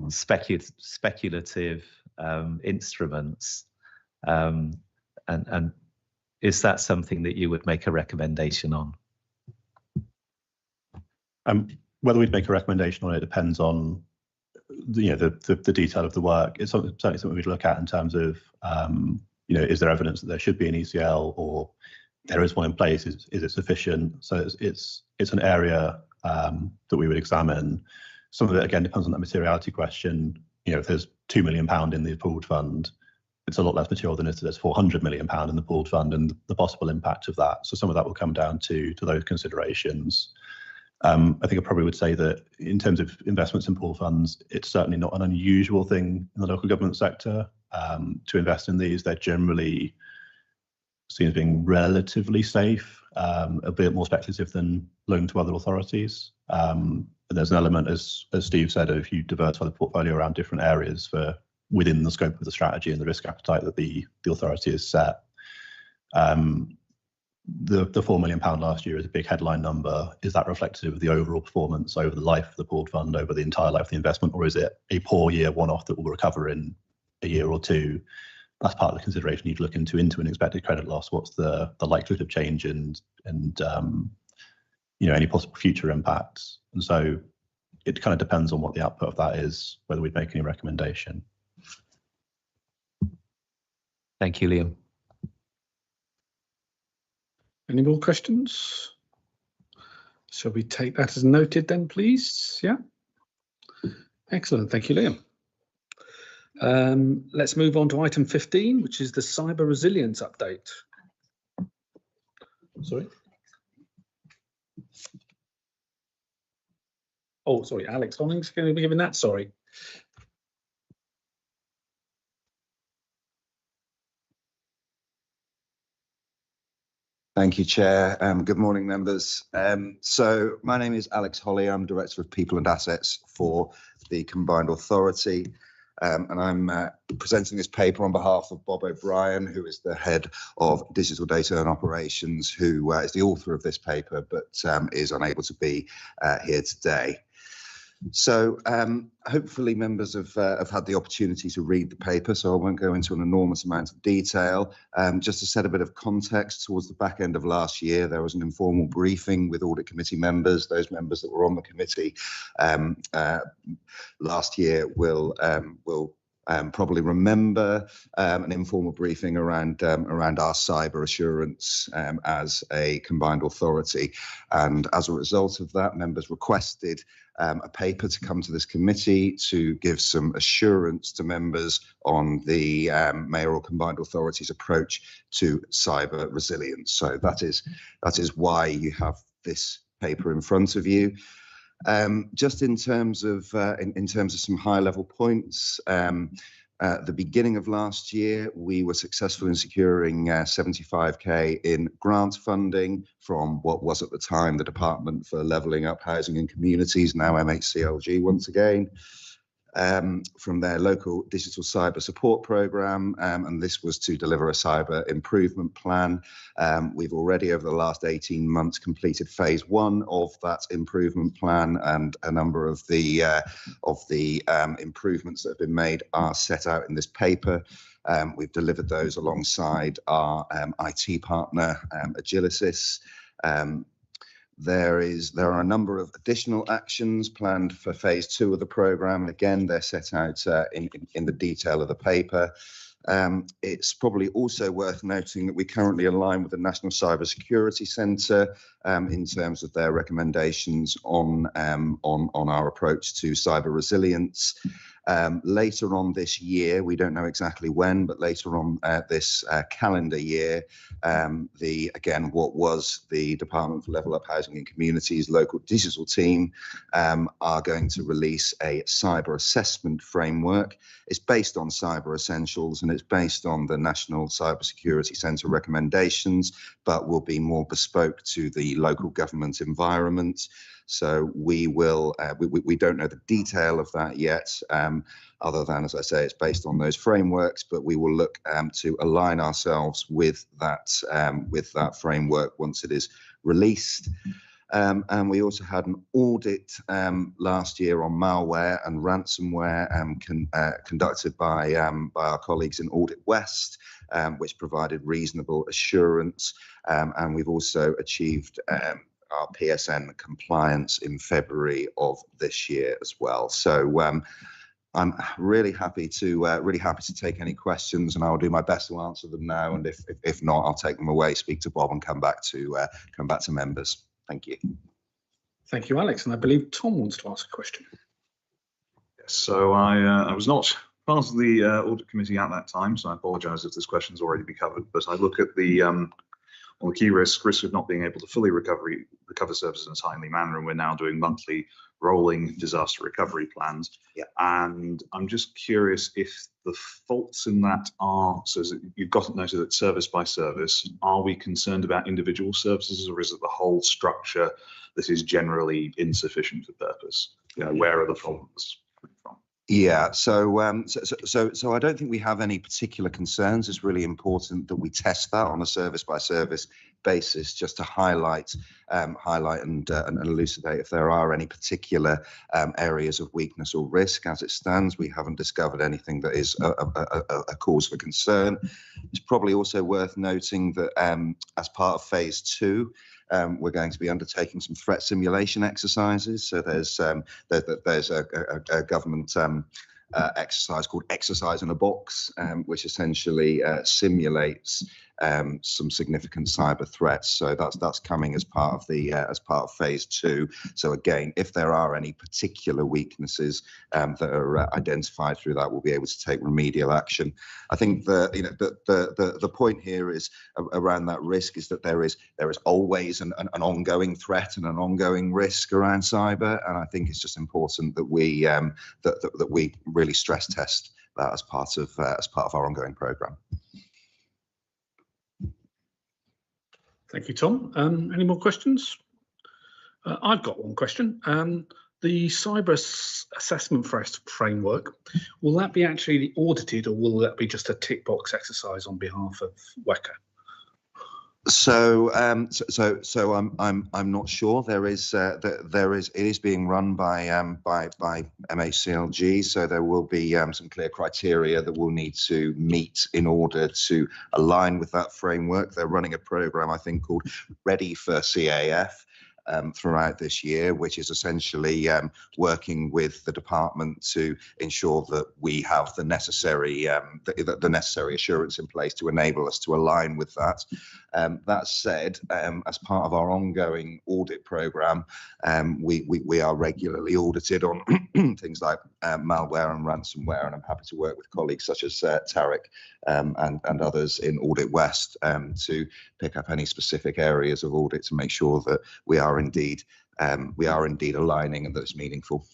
speculative instruments. And is that something that you would make a recommendation on? Whether we'd make a recommendation on it depends on the detail of the work. It's certainly something we'd look at in terms of is there evidence that there should be an ECL, or there is one in place? Is it sufficient? So it's an area that we would examine. Some of it again depends on that materiality question. If there's £2 million in the pooled fund, it's a lot less material than if there's £400 million in the pooled fund and the possible impact of that. So some of that will come down to those considerations. I think I probably would say that in terms of investments in pool funds, it's certainly not an unusual thing in the local government sector to invest in these. They're generally seen as being relatively safe, a bit more speculative than loan to other authorities. And there's an element, as Steve said, if you diversify the portfolio around different areas within the scope of the strategy and the risk appetite that the authority has set. The £4 million last year is a big headline number. Is that reflective of the overall performance over the life of the pooled fund, over the entire life of the investment, or is it a poor year one-off that will recover in a year or two? That's part of the consideration you'd look into an expected credit loss. What's the likelihood of change and any possible future impacts? And so it kind of depends on what the output of that is, whether we'd make any recommendation. Thank you, Liam. Any more questions? Shall we take that as noted then, please? Yeah. Excellent. Thank you, Liam. Let's move on to item 15, which is the cyber resilience update. Sorry. Oh, sorry, Alex Honning's going to be giving that. Sorry. Thank you, Chair. Good morning, members. So my name is Alex Holly. I'm Director of People and Assets for the Combined Authority. And I'm presenting this paper on behalf of Bob O'Brien, who is the Head of Digital Data and Operations, who is the author of this paper, but is unable to be here today. So hopefully members have had the opportunity to read the paper, so I won't go into an enormous amount of detail. Just to set a bit of context, towards the back end of last year, there was an informal briefing with Audit Committee members. Those members that were on the committee last year will probably remember an informal briefing around our cyber assurance as a combined authority. And as a result of that, members requested a paper to come to this committee to give some assurance to members on the mayoral combined authority's approach to cyber resilience. So that is why you have this paper in front of you. Just in terms of some high-level points, at the beginning of last year, we were successful in securing 75k in grant funding from what was at the time the Department for Levelling Up Housing and Communities, now MHCLG once again, from their local digital cyber support program, and this was to deliver a cyber improvement plan. We've already, over the last 18 months, completed phase 1 of that improvement plan, and a number of the improvements that have been made are set out in this paper. We've delivered those alongside our IT partner, Agilicis. There are a number of additional actions planned for phase 2 of the programme. Again, they're set out in the detail of the paper. It's probably also worth noting that we currently align with the National Cyber Security Centre in terms of their recommendations on our approach to cyber resilience. Later on this year, we don't know exactly when, but later on this calendar year, what was the Department for Level Up Housing and Communities local digital team are going to release a cyber assessment framework. It's based on Cyber Essentials and it's based on the National Cyber Security Centre recommendations, but will be more bespoke to the local government environment. So we will, we don't know the detail of that yet, other than, as I say, it's based on those frameworks, but we will look to align ourselves with that framework once it is released. And we also had an audit last year on malware and ransomware conducted by our colleagues in Audit West, which provided reasonable assurance. And we've also achieved our PSN compliance in February of this year as well. So I'm really happy to take any questions, and I'll do my best to answer them now. And if not, I'll take them away, speak to Bob, and come back to members. Thank you. Thank you, Alex. And I believe Tom wants to ask a question. Yes, so I was not part of the audit committee at that time, so I apologise if this question's already been covered. But I look at the on the key risk of not being able to fully recover services in a timely manner, and we're now doing monthly rolling disaster recovery plans. Yeah. And I'm just curious if the faults in that are, so you've got it noted that service by service, are we concerned about individual services, or is it the whole structure that is generally insufficient for purpose? You know, where are the faults coming from? Yeah, so I don't think we have any particular concerns. It's really important that we test that on a service by service basis, just to highlight and elucidate if there are any particular areas of weakness or risk. As it stands, we haven't discovered anything that is a cause for concern. It's probably also worth noting that as part of phase 2, we're going to be undertaking some threat simulation exercises. So there's a government exercise called Exercise in a Box, which essentially simulates some significant cyber threats. So that's coming as part of phase 2. So again, if there are any particular weaknesses that are identified through that, we'll be able to take remedial action. I think the point here is around that risk is that there is always an ongoing threat and an ongoing risk around cyber, and I think it's just important that we that we really stress test that as part of our ongoing programme. Thank you, Tom. Any more questions? I've got one question. The cyber assessment framework, will that be actually audited, or will that be just a tick box exercise on behalf of WECA? So I'm not sure. It is being run by MACLG, so there will be some clear criteria that we'll need to meet in order to align with that framework. They're running a program, I think, called Ready for CAF throughout this year, which is essentially working with the department to ensure that we have the necessary assurance in place to enable us to align with that. That said, as part of our ongoing audit program, we are regularly audited on things like malware and ransomware, and I'm happy to work with colleagues such as Tarek and others in Audit West to pick up any specific areas of audit to make sure that we are indeed aligning and that it's meaningful.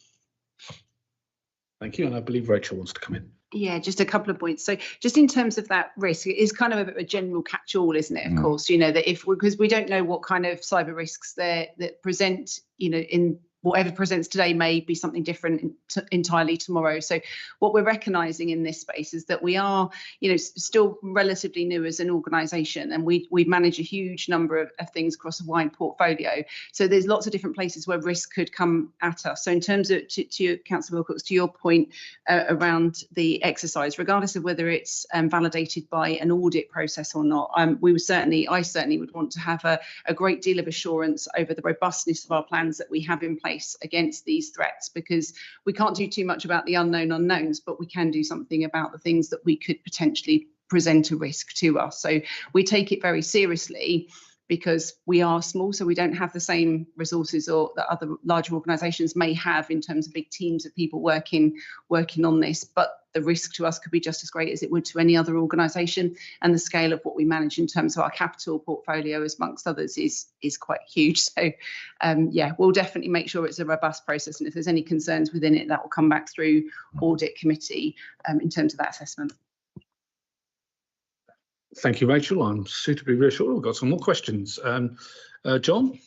Thank you, and I believe Rachel wants to come in. Yeah, just a couple of points. So just in terms of that risk, it is kind of a bit of a general catch-all, isn't it? Of course, you know, that because we don't know what kind of cyber risks that present, you know, in whatever presents today may be something different entirely tomorrow. So what we're recognizing in this space is that we are, you know, still relatively new as an organization, and we manage a huge number of things across a wide portfolio. So there's lots of different places where risk could come at us. So in terms of, to your, Councillor Wilcox, to your point around the exercise, regardless of whether it's validated by an audit process or not, I certainly would want to have a great deal of assurance over the robustness of our plans that we have in place against these threats, because we can't do too much about the unknown unknowns, but we can do something about the things that we could potentially present a risk to us. So we take it very seriously, because we are small, so we don't have the same resources or that other larger organisations may have in terms of big teams of people working on this. But the risk to us could be just as great as it would to any other organisation, and the scale of what we manage in terms of our capital portfolio, as amongst others, is quite huge. So yeah, we'll definitely make sure it's a robust process, and if there's any concerns within it, that will come back through audit committee in terms of that assessment. Thank you, Rachel. I'm suitably reassured. We've got some more questions. John?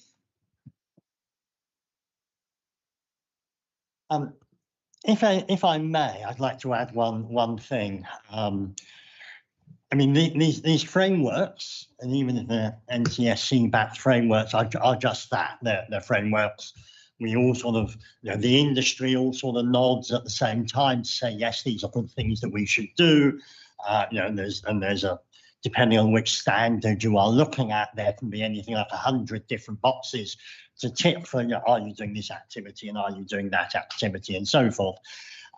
If I may, I'd like to add one thing. I mean, these frameworks, and even the NCSC-backed frameworks, are just that. They're frameworks. We all sort of, the industry all sort of nods at the same time to say, yes, these are good things that we should do. And there's a, depending on which standard you are looking at, there can be anything like 100 different boxes to tick for, are you doing this activity and are you doing that activity and so forth.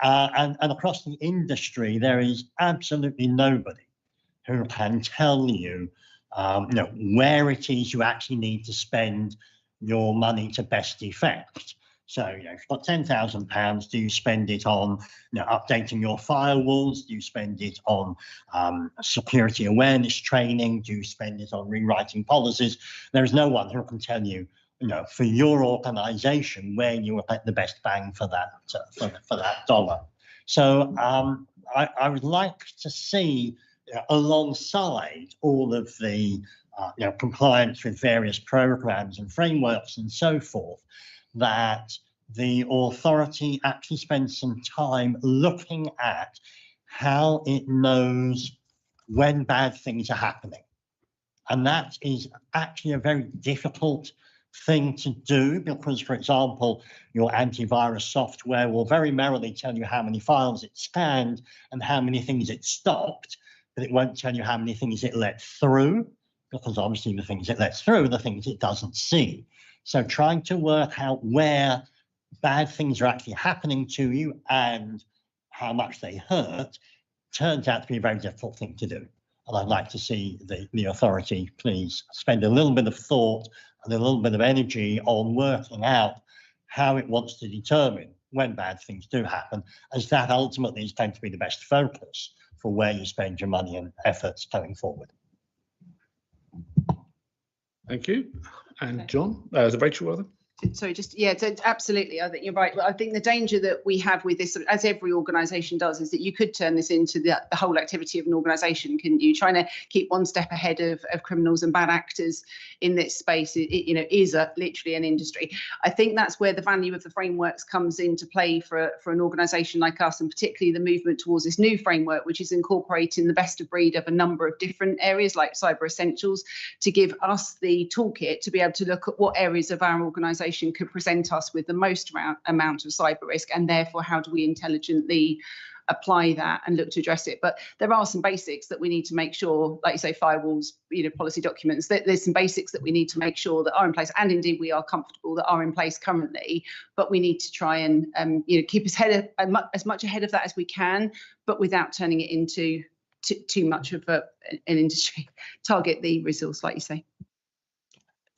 And across the industry, there is absolutely nobody who can tell you, where it is you actually need to spend your money to best effect. So, if you've got £10,000, do you spend it on updating your firewalls? Do you spend it on security awareness training? Do you spend it on rewriting policies? There is no one who can tell you, for your organisation where you will get the best bang for that for that dollar. So I would like to see, alongside all of the compliance with various programs and frameworks and so forth, that the authority actually spends some time looking at how it knows when bad things are happening. And that is actually a very difficult thing to do because, for example, your antivirus software will very merrily tell you how many files it scanned and how many things it stopped, but it won't tell you how many things it let through, because obviously the things it lets through are the things it doesn't see. So trying to work out where bad things are actually happening to you and how much they hurt turns out to be a very difficult thing to do. And I'd like to see the authority please spend a little bit of thought and a little bit of energy on working out how it wants to determine when bad things do happen, as that ultimately is going to be the best focus for where you spend your money and efforts going forward. Thank you. And John, Rachel, rather. Sorry, so absolutely. I think you're right. I think the danger that we have with this, as every organisation does, is that you could turn this into the whole activity of an organisation, couldn't you? Trying to keep one step ahead of criminals and bad actors in this space, is literally an industry. I think that's where the value of the frameworks comes into play for an organisation like us, and particularly the movement towards this new framework, which is incorporating the best of breed of a number of different areas like cyber essentials, to give us the toolkit to be able to look at what areas of our organisation could present us with the most amount of cyber risk, and therefore how do we intelligently apply that and look to address it. But there are some basics that we need to make sure, like you say, firewalls, policy documents, there's some basics that we need to make sure that are in place, and indeed we are comfortable that are in place currently, but we need to try and keep us as much ahead of that as we can, but without turning it into too much of an industry. Target the resource, like you say.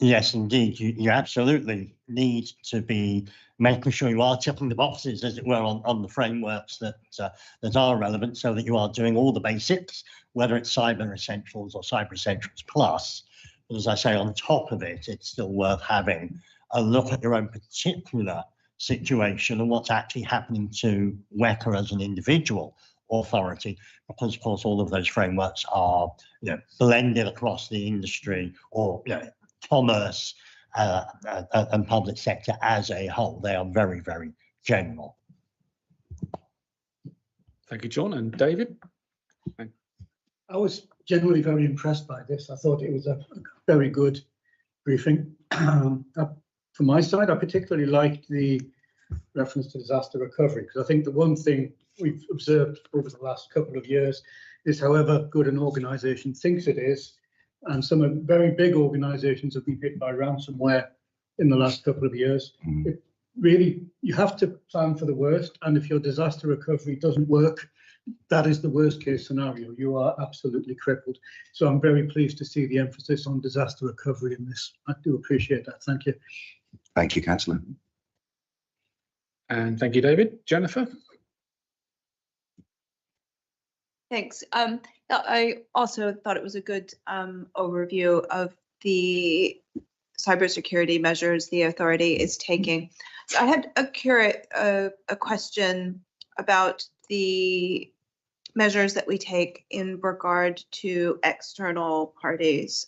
Yes, indeed. You absolutely need to be making sure you are ticking the boxes, as it were, on the frameworks that are relevant, so that you are doing all the basics, whether it's Cyber Essentials or Cyber Essentials Plus. But as I say, on top of it, it's still worth having a look at your own particular situation and what's actually happening to WECA as an individual authority, because of course all of those frameworks are blended across the industry, or commerce and public sector as a whole. They are very, very general. Thank you, John. And David? I was generally very impressed by this. I thought it was a very good briefing. From my side, I particularly liked the reference to disaster recovery, because I think the one thing we've observed over the last couple of years is however good an organisation thinks it is, and some very big organisations have been hit by ransomware in the last couple of years. It really, you have to plan for the worst, and if your disaster recovery doesn't work, that is the worst case scenario. You are absolutely crippled. So I'm very pleased to see the emphasis on disaster recovery in this. I do appreciate that. Thank you. Thank you, Councillor. And thank you, David. Jennifer? Thanks. I also thought it was a good overview of the cybersecurity measures the authority is taking. So I had a question about the measures that we take in regard to external parties.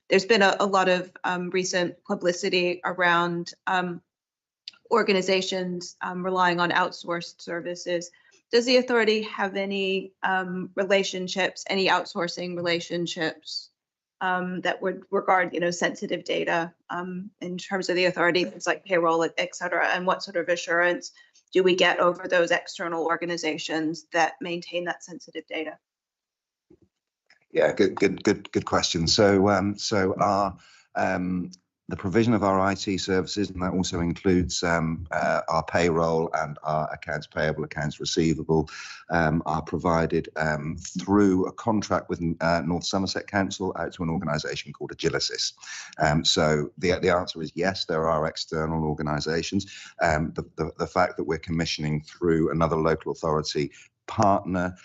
There's been a lot of recent publicity around organizations relying on outsourced services. Does the authority have any relationships, any outsourcing relationships that would regard, sensitive data in terms of the authority, things like payroll, et cetera? And what sort of assurance do we get over those external organizations that maintain that sensitive data? Yeah, good question. So, the provision of our IT services, and that also includes our payroll and our accounts payable, accounts receivable, are provided through a contract with North Somerset Council out to an organisation called Agilisis. So the answer is yes, there are external organisations. The fact that we're commissioning through another local authority partner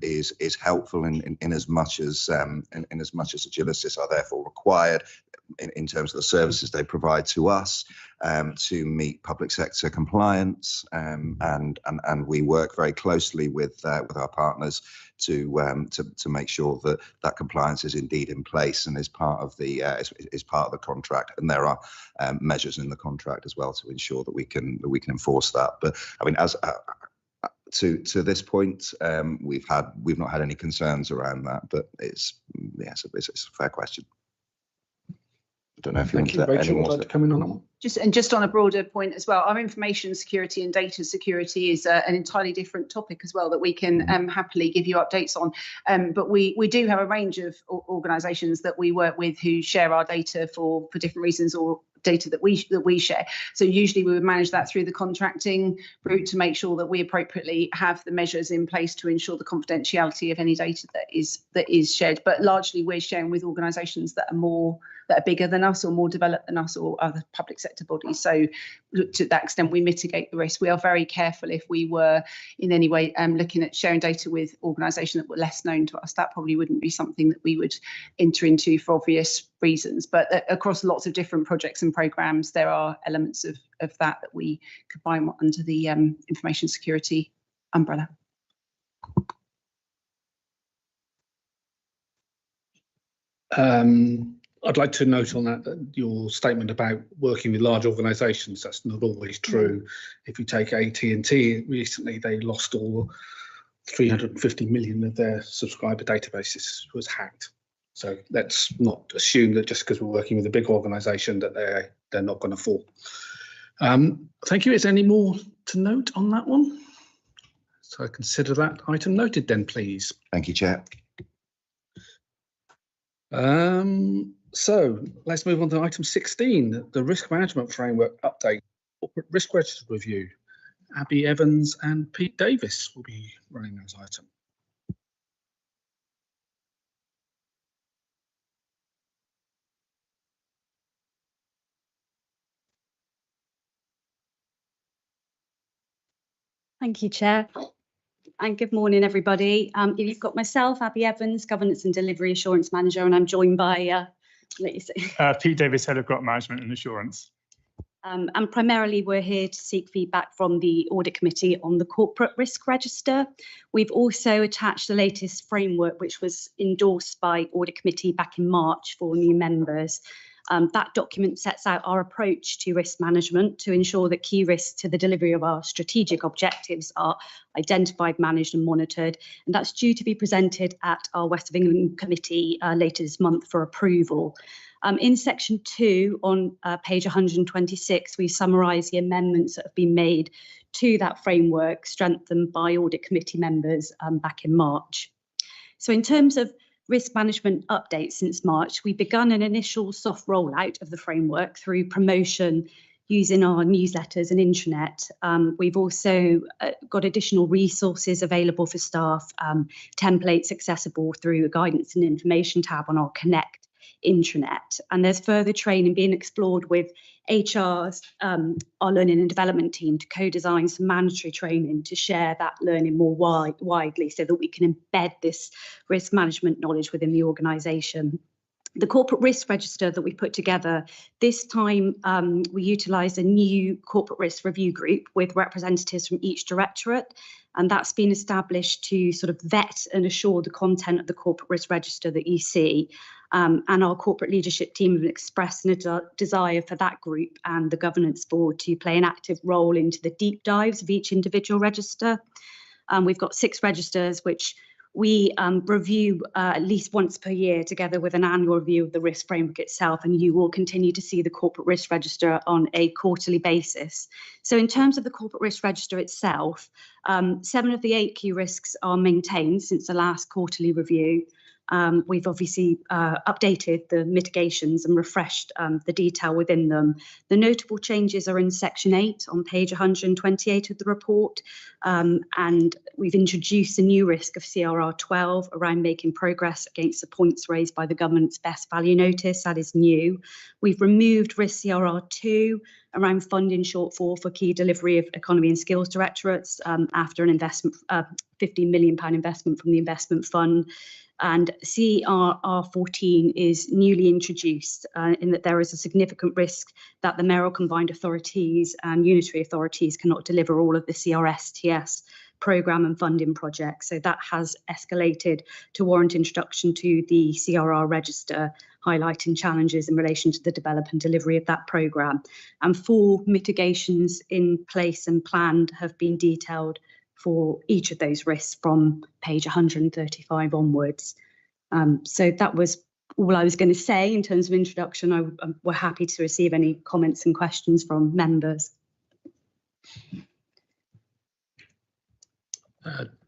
is helpful in as much as Agilisis are therefore required in terms of the services they provide to us to meet public sector compliance, and we work very closely with our partners to make sure that compliance is indeed in place and is part of the contract. And there are measures in the contract as well to ensure that we can enforce that. But I mean, as to this point, we've not had any concerns around that, but it's a fair question. I don't know if Thank you, Rachel. Would like to come in on that one? Just on a broader point as well, our information security and data security is an entirely different topic as well that we can happily give you updates on. But we do have a range of organisations that we work with who share our data for different reasons, or data that we share. So usually we would manage that through the contracting route to make sure that we appropriately have the measures in place to ensure the confidentiality of any data that is shared. But largely we're sharing with organisations that are bigger than us or more developed than us or other public sector bodies. So to that extent, we mitigate the risk. We are very careful if we were in any way looking at sharing data with organisations that were less known to us. That probably wouldn't be something that we would enter into for obvious reasons. But across lots of different projects and programmes, there are elements of that we combine under the information security umbrella. I'd like to note on that your statement about working with large organisations, that's not always true. If you take AT&T, recently they lost all 350 million of their subscriber databases was hacked. So let's not assume that just because we're working with a big organisation that they're not going to fall. Thank you. Is there any more to note on that one? So I consider that item noted then, please. Thank you, Chair. So let's move on to item 16, the risk management framework update, corporate risk register review. Abby Evans and Pete Davis will be running those items. Thank you, Chair. And good morning, everybody. You've got myself, Abby Evans, Governance and Delivery Assurance Manager, and I'm joined by Pete Davis, Head of Grant Management and Assurance. And primarily we're here to seek feedback from the Audit Committee on the Corporate Risk Register. We've also attached the latest framework, which was endorsed by Audit Committee back in March for new members. That document sets out our approach to risk management to ensure that key risks to the delivery of our strategic objectives are identified, managed and monitored. And that's due to be presented at our West of England Committee later this month for approval. In section 2 on page 126, we summarise the amendments that have been made to that framework, strengthened by Audit Committee members back in March. So in terms of risk management updates since March, we've begun an initial soft rollout of the framework through promotion using our newsletters and intranet. We've also got additional resources available for staff, templates accessible through a guidance and information tab on our Connect intranet. And there's further training being explored with HR's, our learning and development team, to co-design some mandatory training to share that learning more widely so that we can embed this risk management knowledge within the organisation. The corporate risk register that we put together, this time we utilised a new corporate risk review group with representatives from each directorate, and that's been established to sort of vet and assure the content of the corporate risk register that you see. And our corporate leadership team have expressed a desire for that group and the governance board to play an active role into the deep dives of each individual register. We've got 6 registers, which we review at least once per year, together with an annual review of the risk framework itself, and you will continue to see the corporate risk register on a quarterly basis. So in terms of the corporate risk register itself, 7 of the 8 key risks are maintained since the last quarterly review. We've obviously updated the mitigations and refreshed the detail within them. The notable changes are in section 8 on page 128 of the report, and we've introduced a new risk of CRR 12 around making progress against the points raised by the government's best value notice. That is new. We've removed risk CRR 2 around funding shortfall for key delivery of economy and skills directorates after an investment, £15 million investment from the investment fund. And CRR 14 is newly introduced in that there is a significant risk that the mayoral combined authorities and unitary authorities cannot deliver all of the CRSTS programme and funding projects. So that has escalated to warrant introduction to the CRR register, highlighting challenges in relation to the development and delivery of that programme. And 4 mitigations in place and planned have been detailed for each of those risks from page 135 onwards. So that was all I was going to say in terms of introduction. We're happy to receive any comments and questions from members.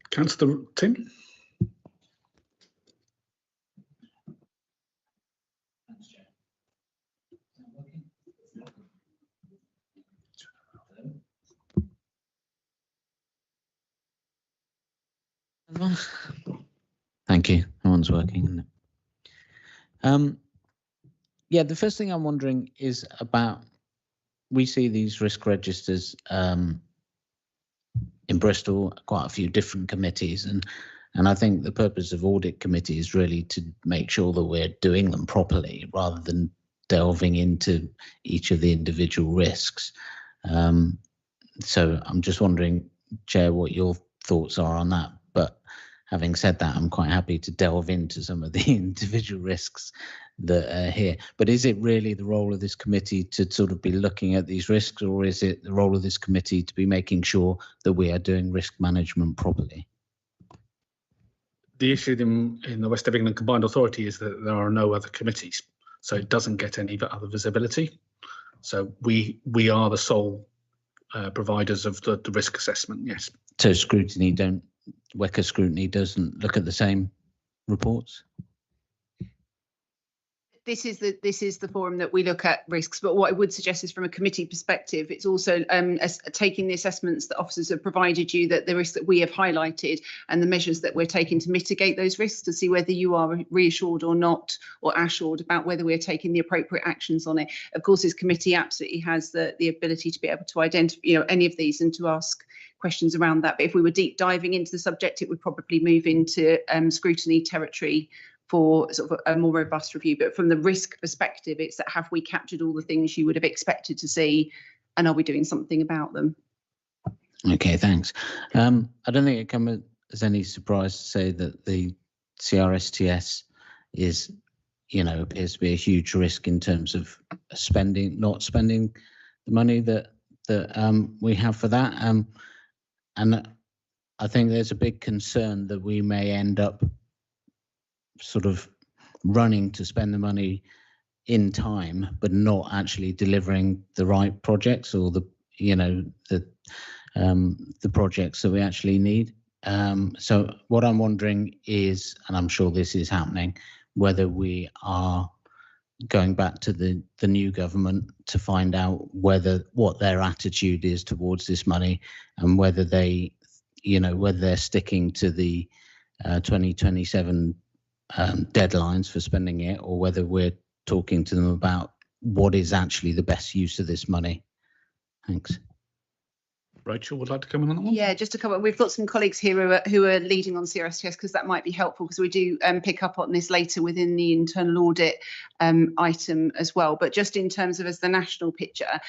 Councillor Tim. Thank you. No one's working, isn't it? Yeah, the first thing I'm wondering is about, we see these risk registers in Bristol, quite a few different committees, and I think the purpose of audit committee is really to make sure that we're doing them properly rather than delving into each of the individual risks. So I'm just wondering, Chair, what your thoughts are on that. But having said that, I'm quite happy to delve into some of the individual risks that are here. But is it really the role of this committee to sort of be looking at these risks, or is it the role of this committee to be making sure that we are doing risk management properly? The issue in the West of England Combined Authority is that there are no other committees, so it doesn't get any other visibility. So we are the sole providers of the risk assessment, yes. So WECA scrutiny doesn't look at the same reports? This is the forum that we look at risks, but what I would suggest is from a committee perspective, it's also taking the assessments that officers have provided you, that the risks that we have highlighted and the measures that we're taking to mitigate those risks, to see whether you are reassured or not, or assured about whether we're taking the appropriate actions on it. Of course, this committee absolutely has the ability to be able to identify any of these and to ask questions around that. But if we were deep diving into the subject, it would probably move into scrutiny territory for sort of a more robust review. But from the risk perspective, it's that have we captured all the things you would have expected to see, and are we doing something about them? Okay, thanks. I don't think it comes as any surprise to say that the CRSTS is, appears to be a huge risk in terms of not spending the money that we have for that. And I think there's a big concern that we may end up sort of running to spend the money in time, but not actually delivering the right projects or the projects that we actually need. So what I'm wondering is, and I'm sure this is happening, whether we are going back to the new government to find out what their attitude is towards this money, and whether they're sticking to the 2027 deadlines for spending it, or whether we're talking to them about what is actually the best use of this money. Thanks. Rachel would like to come in on that one? Yeah, just a couple. We've got some colleagues here who are leading on CRSTS because that might be helpful because we do pick up on this later within the internal audit item as well. But just in terms of as the national picture,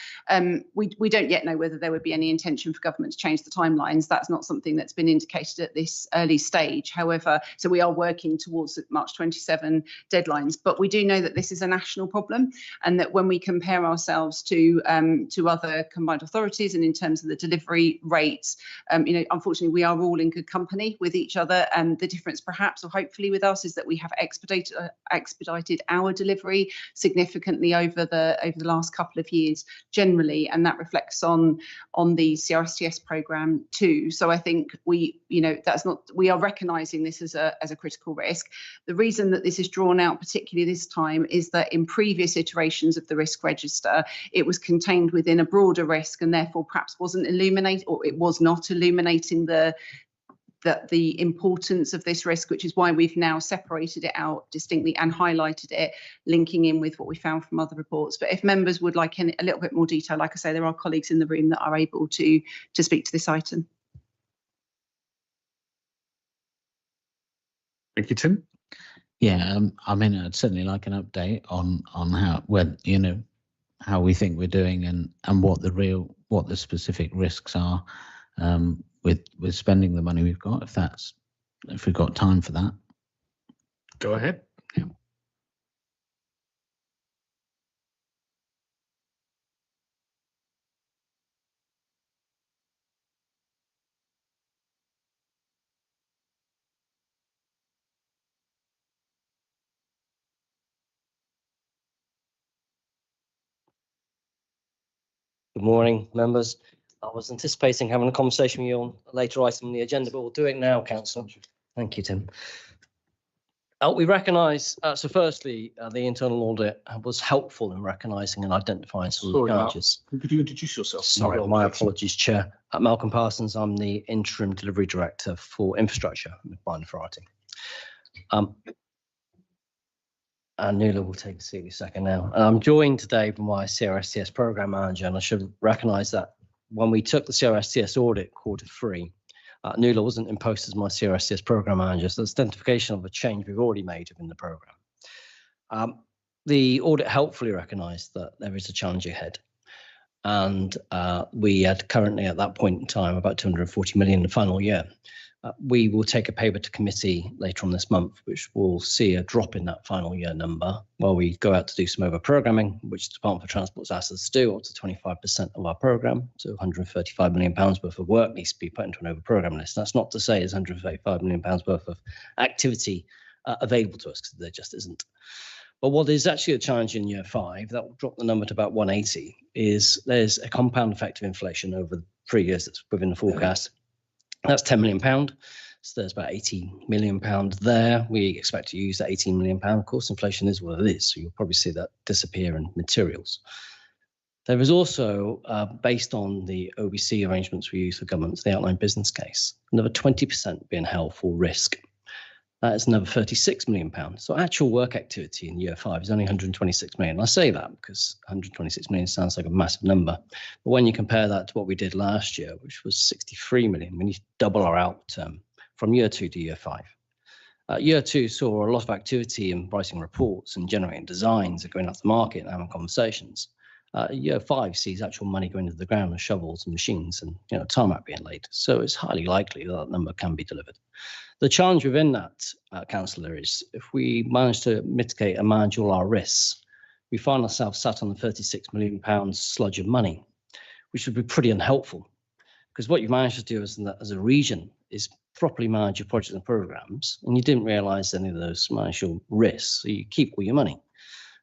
we don't yet know whether there would be any intention for government to change the timelines. That's not something that's been indicated at this early stage. However, so we are working towards the March 27 deadlines, but we do know that this is a national problem and that when we compare ourselves to other combined authorities and in terms of the delivery rates, unfortunately, we are all in good company with each other. And the difference, perhaps, or hopefully, with us is that we have expedited our delivery significantly over the last couple of years, generally, and that reflects on the CRSTS program too. So I think we are recognising this as a critical risk. The reason that this is drawn out, particularly this time, is that in previous iterations of the risk register, it was contained within a broader risk and therefore perhaps wasn't it was not illuminating the importance of this risk, which is why we've now separated it out distinctly and highlighted it, linking in with what we found from other reports. But if members would like a little bit more detail, like I say, there are colleagues in the room that are able to speak to this item. Thank you, Tim. Yeah, I mean, I'd certainly like an update on how we think we're doing and what the specific risks are with spending the money we've got, if we've got time for that. Go ahead. Yeah. Good morning, members. I was anticipating having a conversation with you on a later item on the agenda, but we'll do it now, Councillor. Thank you, Tim. We recognise, so firstly, the internal audit was helpful in recognising and identifying some of the challenges. Could you introduce yourself? Sorry, my apologies, Chair. Malcolm Parsons, I'm the Interim Delivery Director for Infrastructure in the Combined Authority. And Nuala will take a seat in a second now. I'm joined today by my CRSTS Programme Manager, and I should recognise that when we took the CRSTS audit Q3, Nuala wasn't imposed as my CRSTS Programme Manager, so that's identification of a change we've already made within the programme. The audit helpfully recognised that there is a challenge ahead, and we had currently at that point in time about 240 million in the final year. We will take a paper to committee later on this month, which will see a drop in that final year number while we go out to do some over programming, which the Department for Transport's asked us to do up to 25% of our programme. So 135 million pounds worth of work needs to be put into an over programme list. That's not to say there's 135 million pounds worth of activity available to us, because there just isn't. But what is actually a challenge in year 5, that will drop the number to about 180, is there's a compound effect of inflation over the 3 years that's within the forecast. That's £10 million. So there's about £18 million there. We expect to use that £18 million. Of course, inflation is what it is, so you'll probably see that disappear in materials. There is also, based on the OBC arrangements we use for governments, the outline business case, another 20% being held for risk. That is another £36 million. So actual work activity in year 5 is only 126 million. I say that because 126 million sounds like a massive number. But when you compare that to what we did last year, which was 63 million, we need to double our outturn from year 2 to year 5. Year 2 saw a lot of activity in writing reports and generating designs and going out to market and having conversations. Year 5 sees actual money going into the ground and shovels and machines and tarmac being laid. So it's highly likely that number can be delivered. The challenge within that, Councillor, is if we manage to mitigate and manage all our risks, we find ourselves sat on the £36 million sludge of money, which would be pretty unhelpful. Because what you've managed to do as a region is properly manage your projects and programmes, and you didn't realise any of those manage your risks, so you keep all your money.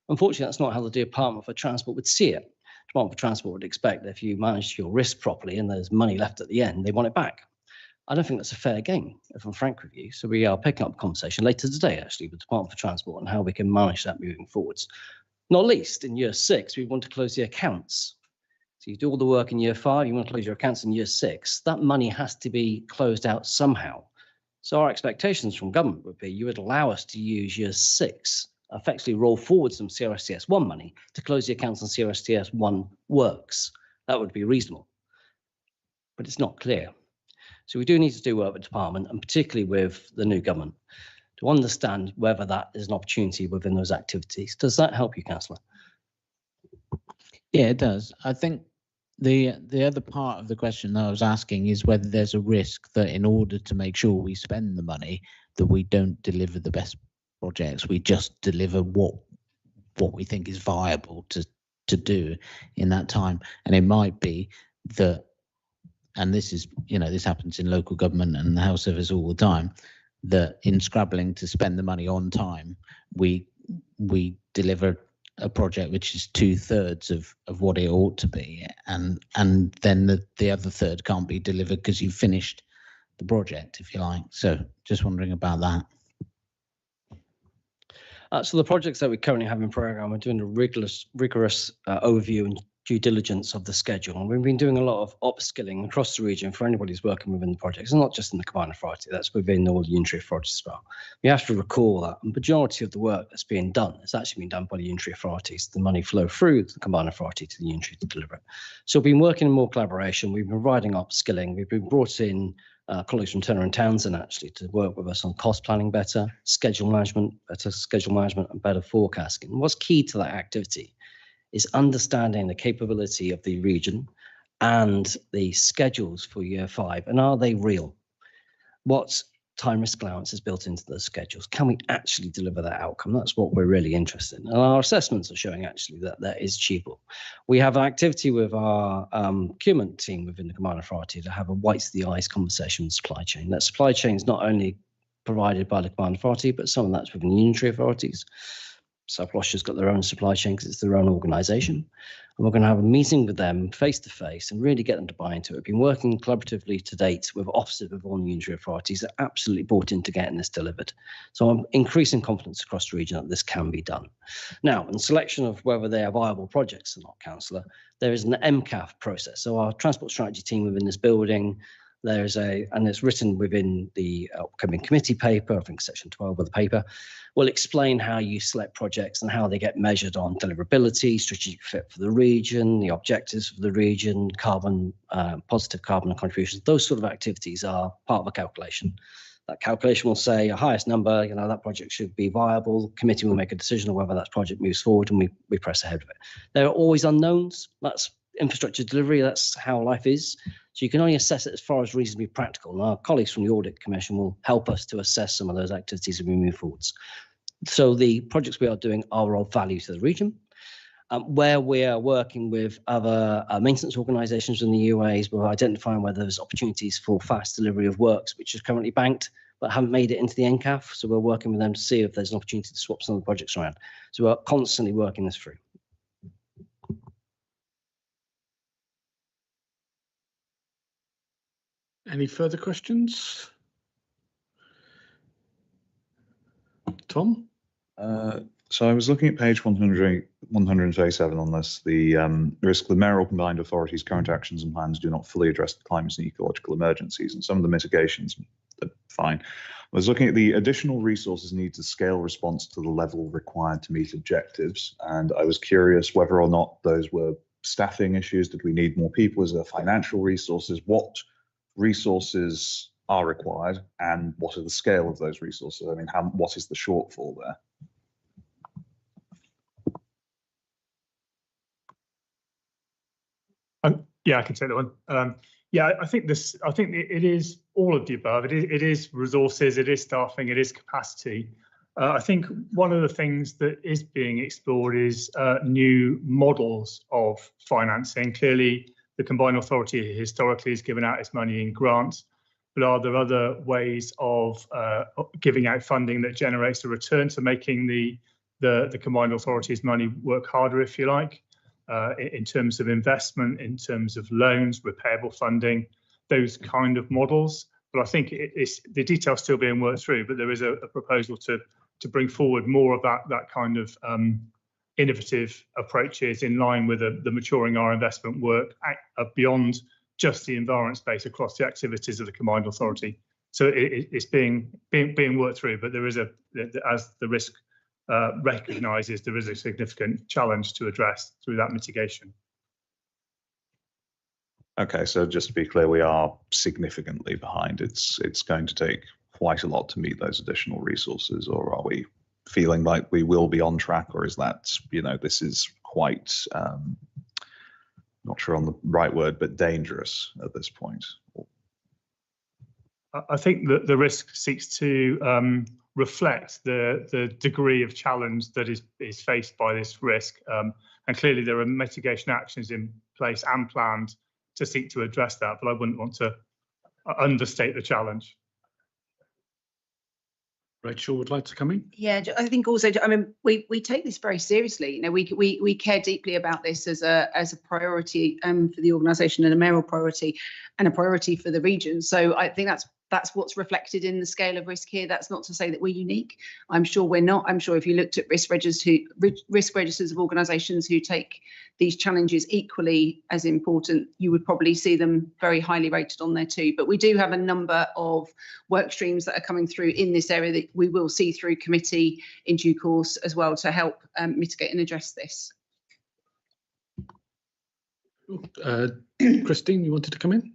Unfortunately, that's not how the Department for Transport would see it. The Department for Transport would expect that if you manage your risk properly and there's money left at the end, they want it back. I don't think that's a fair game, if I'm frank with you. So we are picking up a conversation later today, actually, with the Department for Transport on how we can manage that moving forwards. Not least, in year 6, we want to close the accounts. So you do all the work in year 5, you want to close your accounts in year 6. That money has to be closed out somehow. So our expectations from government would be you would allow us to use year 6, effectively roll forward some CRSTS 1 money to close the accounts on CRSTS 1 works. That would be reasonable. but it's not clear. So we do need to do work with the department, and particularly with the new government, to understand whether that is an opportunity within those activities. Does that help you, Councillor? Yeah, it does. I think the other part of the question that I was asking is whether there's a risk that in order to make sure we spend the money, that we don't deliver the best projects. We just deliver what we think is viable to do in that time. And it might be that, and this is, this happens in local government and the health service all the time, that in scrabbling to spend the money on time, we deliver a project which is 2/3 of what it ought to be, and then the other third can't be delivered because you've finished the project, if you like. So just wondering about that. So the projects that we currently have in programme, we're doing a rigorous overview and due diligence of the schedule. And we've been doing a lot of upskilling across the region for anybody who's working within the projects, and not just in the combined authority, that's within all the unitary authorities as well. We have to recall that the majority of the work that's being done is actually being done by the unitary authorities. The money flow through the combined authority to the unitary to deliver it. So we've been working in more collaboration. We've been providing upskilling. We've been brought in colleagues from Turner and Townsend actually to work with us on cost planning better, better schedule management and better forecasting. And what's key to that activity is understanding the capability of the region and the schedules for year 5, and are they real? What time risk allowance is built into those schedules? Can we actually deliver that outcome? That's what we're really interested in. And our assessments are showing actually that is achievable. We have an activity with our procurement team within the combined authority to have a whites to the eyes conversation with supply chain. That supply chain is not only provided by the combined authority, but some of that's within the unitary authorities. South Gloucester's got their own supply chain because it's their own organisation. And we're going to have a meeting with them face to face and really get them to buy into it. We've been working collaboratively to date with officers of all the unitary authorities that are absolutely bought into getting this delivered. So I'm increasing confidence across the region that this can be done. Now, in selection of whether they are viable projects or not, Councillor, there is an MCAF process. So our transport strategy team within this building, and it's written within the upcoming committee paper, I think section 12 of the paper, will explain how you select projects and how they get measured on deliverability, strategic fit for the region, the objectives for the region, positive carbon contributions. Those sort of activities are part of a calculation. That calculation will say a highest number, that project should be viable. The committee will make a decision on whether that project moves forward, and we press ahead with it. There are always unknowns. That's infrastructure delivery. That's how life is. So you can only assess it as far as reasonably practical. And our colleagues from the Audit Commission will help us to assess some of those activities as we move forwards. So the projects we are doing are of value to the region. Where we are working with other maintenance organisations in the UAs, we're identifying whether there's opportunities for fast delivery of works which is currently banked but haven't made it into the NCAF. So we're working with them to see if there's an opportunity to swap some of the projects around. So we're constantly working this through. Any further questions? Tom? So I was looking at page 137 on this, the risk the mayoral combined authorities' current actions and plans do not fully address the climate and ecological emergencies, and some of the mitigations are fine. I was looking at the additional resources needed to scale response to the level required to meet objectives, and I was curious whether or not those were staffing issues. Did we need more people? Is there financial resources? What resources are required, and what are the scale of those resources? I mean, what is the shortfall there? Yeah, I can take that one. Yeah, I think it is all of the above. It is resources, it is staffing, it is capacity. I think one of the things that is being explored is new models of financing. Clearly, the combined authority historically has given out its money in grants, but are there other ways of giving out funding that generates a return, to making the combined authority's money work harder, if you like, in terms of investment, in terms of loans, repairable funding, those kind of models. But I think the details still being worked through, but there is a proposal to bring forward more of that kind of innovative approaches in line with the maturing our investment work beyond just the environment space across the activities of the combined authority. So it's being worked through, but there is as the risk recognises, there is a significant challenge to address through that mitigation. Okay, so just to be clear, we are significantly behind. It's going to take quite a lot to meet those additional resources, or are we feeling like we will be on track, or is that, this is quite, not sure on the right word, but dangerous at this point? I think that the risk seeks to reflect the degree of challenge that is faced by this risk. And clearly there are mitigation actions in place and planned to seek to address that, but I wouldn't want to understate the challenge. Rachel would like to come in. Yeah, I think also, I mean, we take this very seriously. We care deeply about this as a priority for the organisation, and a mayoral priority, and a priority for the region. So I think that's what's reflected in the scale of risk here. That's not to say that we're unique. I'm sure we're not. I'm sure if you looked at risk registers of organisations who take these challenges equally as important, you would probably see them very highly rated on there too. But we do have a number of work streams that are coming through in this area that we will see through committee in due course as well to help mitigate and address this. Christine, you wanted to come in?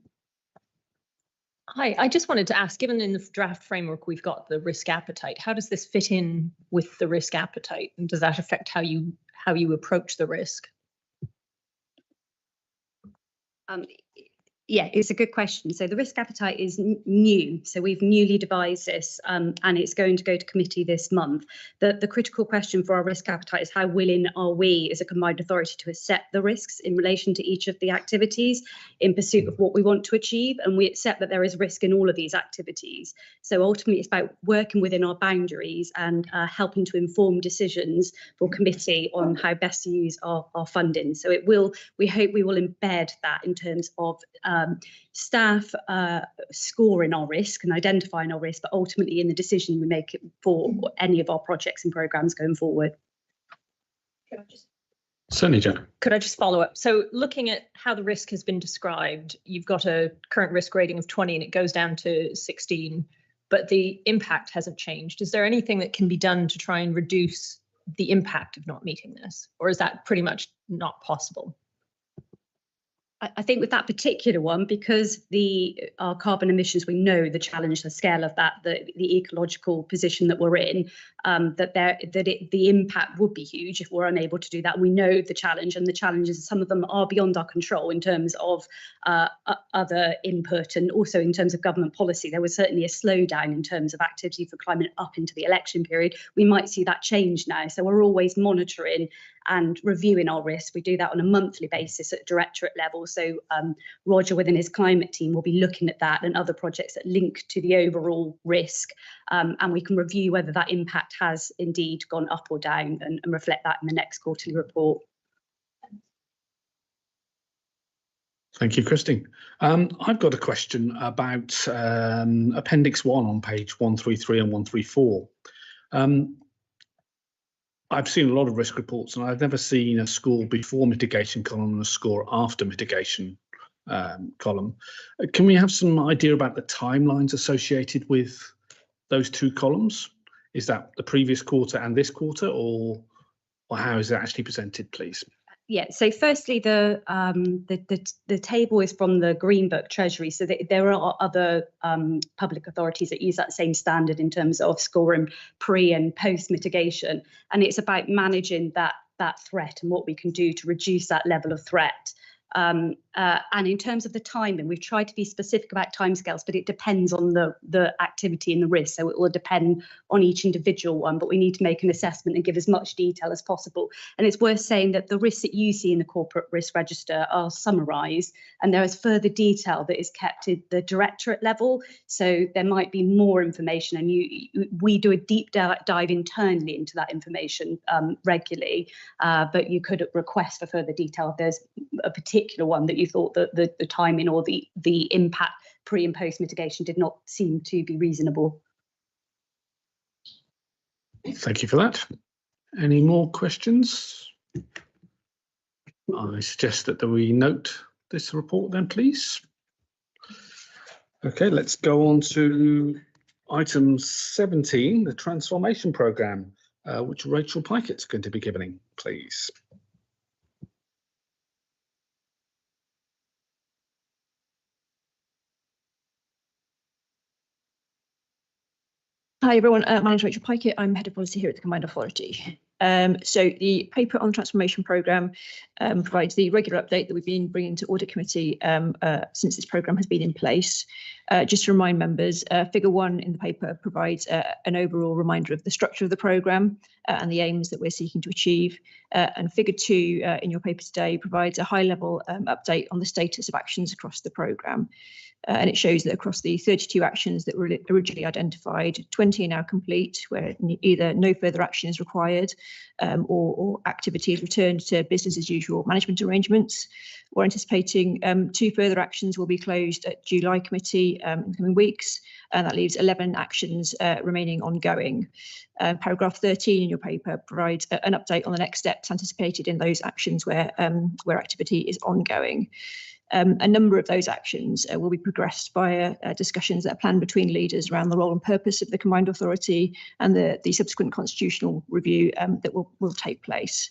Hi, I just wanted to ask, given in the draft framework we've got the risk appetite, how does this fit in with the risk appetite, and does that affect how you approach the risk? Yeah, it's a good question. So the risk appetite is new. So we've newly devised this and it's going to go to committee this month. The critical question for our risk appetite is how willing are we as a combined authority to accept the risks in relation to each of the activities in pursuit of what we want to achieve. And we accept that there is risk in all of these activities. So ultimately it's about working within our boundaries and helping to inform decisions for committee on how best to use our funding. So we hope we will embed that in terms of staff scoring our risk and identifying our risk, but ultimately in the decision we make for any of our projects and programmes going forward. Certainly, Jen. Could I just follow up? So looking at how the risk has been described, you've got a current risk rating of 20 and it goes down to 16, but the impact hasn't changed. Is there anything that can be done to try and reduce the impact of not meeting this, or is that pretty much not possible? I think with that particular one, because our carbon emissions, we know the challenge, the scale of that, the ecological position that we're in, the impact would be huge if we're unable to do that. We know the challenge, and the challenges, some of them are beyond our control in terms of other input, and also in terms of government policy. There was certainly a slowdown in terms of activity for climate up into the election period. We might see that change now. So we're always monitoring and reviewing our risks. We do that on a monthly basis at directorate level. So Roger within his climate team will be looking at that and other projects that link to the overall risk. And we can review whether that impact has indeed gone up or down and reflect that in the next quarterly report. Thank you, Christine. I've got a question about Appendix 1 on page 133 and 134. I've seen a lot of risk reports and I've never seen a score before mitigation column and a score after mitigation column. Can we have some idea about the timelines associated with those two columns? Is that the previous quarter and this quarter, or how is it actually presented, please? Yeah, so firstly, the table is from the Green Book Treasury. So there are other public authorities that use that same standard in terms of scoring pre and post mitigation. And it's about managing that threat and what we can do to reduce that level of threat. And in terms of the timing, we've tried to be specific about timescales, but it depends on the activity and the risk. So it will depend on each individual one, but we need to make an assessment and give as much detail as possible. And it's worth saying that the risks that you see in the corporate risk register are summarised, and there is further detail that is kept at the directorate level. So there might be more information, and we do a deep dive internally into that information regularly, but you could request for further detail if there's a particular one that you thought that the timing or the impact pre and post mitigation did not seem to be reasonable. Thank you for that. Any more questions? I suggest that we note this report then, please. Okay, let's go on to item 17, the transformation programme, which Rachel Pikett's going to be giving, please. Hi everyone, my name is Rachel Pikett. I'm Head of Policy here at the Combined Authority. So the paper on the transformation programme provides the regular update that we've been bringing to Audit Committee since this programme has been in place. Just to remind members, figure 1 in the paper provides an overall reminder of the structure of the programme and the aims that we're seeking to achieve. And figure 2 in your paper today provides a high-level update on the status of actions across the programme. And it shows that across the 32 actions that were originally identified, 20 are now complete, where either no further action is required or activity is returned to business as usual management arrangements. We're anticipating 2 further actions will be closed at July committee in the coming weeks, and that leaves 11 actions remaining ongoing. Paragraph 13 in your paper provides an update on the next steps anticipated in those actions where activity is ongoing. A number of those actions will be progressed via discussions that are planned between leaders around the role and purpose of the Combined Authority and the subsequent constitutional review that will take place.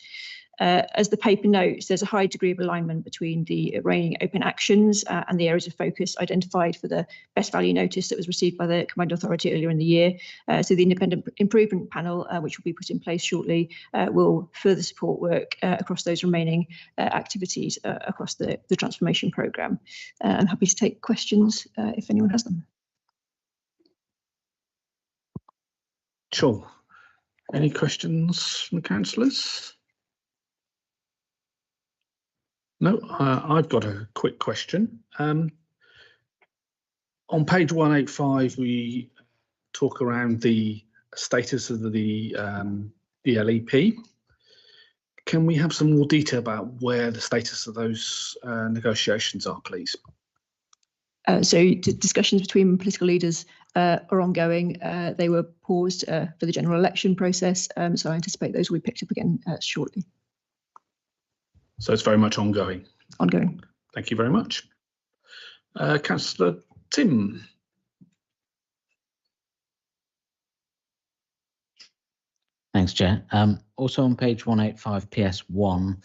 As the paper notes, there's a high degree of alignment between the remaining open actions and the areas of focus identified for the best value notice that was received by the Combined Authority earlier in the year. So the Independent Improvement Panel, which will be put in place shortly, will further support work across those remaining activities across the transformation programme. I'm happy to take questions if anyone has them. Sure. Any questions from the councillors? No, I've got a quick question. On page 185, we talk around the status of the LEP. Can we have some more detail about where the status of those negotiations are, please? So discussions between political leaders are ongoing. They were paused for the general election process, so I anticipate those will be picked up again shortly. So it's very much ongoing. Ongoing. Thank you very much. Councillor Tim. Thanks, Chair. Also on page 185 PS1,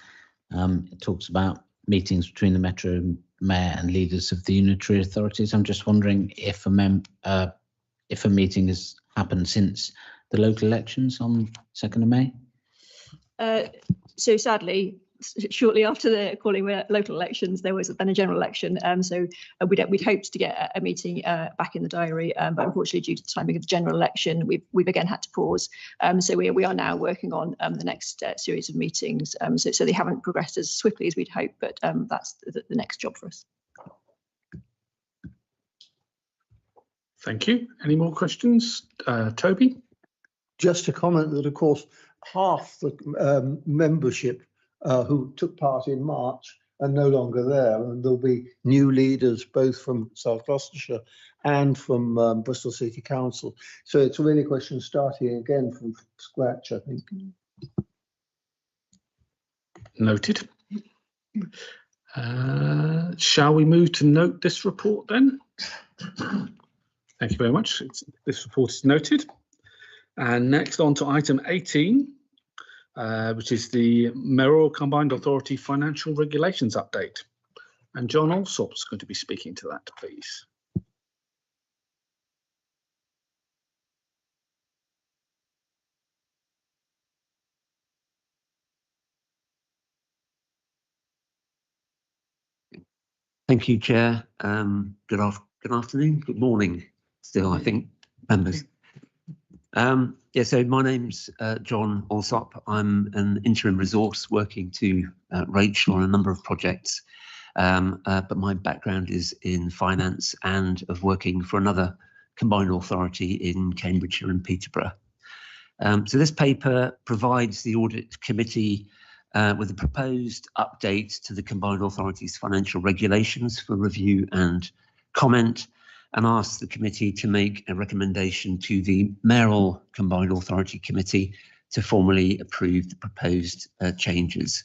it talks about meetings between the Metro Mayor and leaders of the unitary authorities. I'm just wondering if a meeting has happened since the local elections on 2nd of May. So sadly, shortly after the calling local elections, there was then a general election. So we'd hoped to get a meeting back in the diary, but unfortunately, due to the timing of the general election, we've again had to pause. So we are now working on the next series of meetings. So they haven't progressed as swiftly as we'd hoped, but that's the next job for us. Thank you. Any more questions? Toby? Just to comment that, of course, half the membership who took part in March are no longer there, and there'll be new leaders both from South Gloucestershire and from Bristol City Council. So it's really a question of starting again from scratch, I think. Noted. Shall we move to note this report then? Thank you very much. This report is noted. And next on to item 18. Which is the Mayoral Combined Authority Financial Regulations Update. And John Alsop's going to be speaking to that, please. Thank you, Chair. Good afternoon, good morning still, I think, members. Yeah, so my name's John Alsop. I'm an interim resource working to Rachel on a number of projects, but my background is in finance and of working for another combined authority in Cambridgeshire and Peterborough. So this paper provides the Audit Committee with a proposed update to the combined authority's financial regulations for review and comment, and asks the committee to make a recommendation to the Mayoral Combined Authority Committee to formally approve the proposed changes.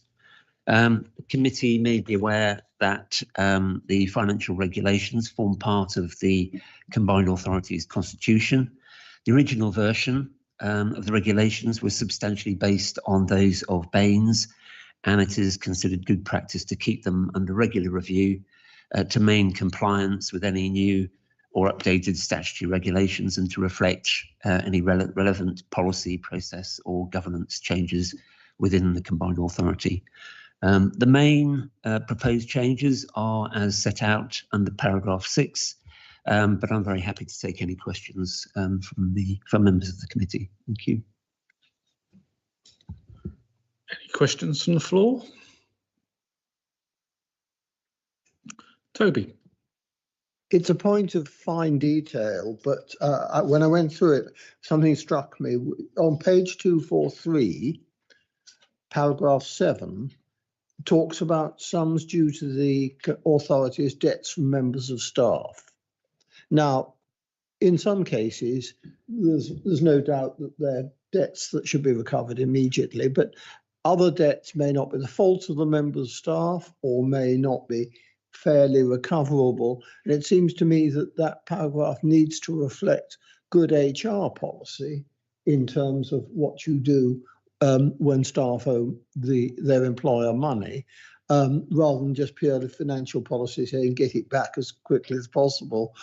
The committee may be aware that the financial regulations form part of the Combined Authority's constitution. The original version of the regulations was substantially based on those of Baines, and it is considered good practice to keep them under regular review to maintain compliance with any new or updated statutory regulations and to reflect any relevant policy, process or governance changes within the combined authority. The main proposed changes are as set out under paragraph 6, but I'm very happy to take any questions from members of the committee. Thank you. Any questions from the floor? Toby. It's a point of fine detail, but when I went through it, something struck me. On page 243, paragraph 7, talks about sums due to the authority as debts from members of staff. Now, in some cases, there's no doubt that they're debts that should be recovered immediately, but other debts may not be the fault of the members of staff or may not be fairly recoverable. And it seems to me that that paragraph needs to reflect good HR policy in terms of what you do when staff owe their employer money, rather than just purely financial policy saying get it back as quickly as possible,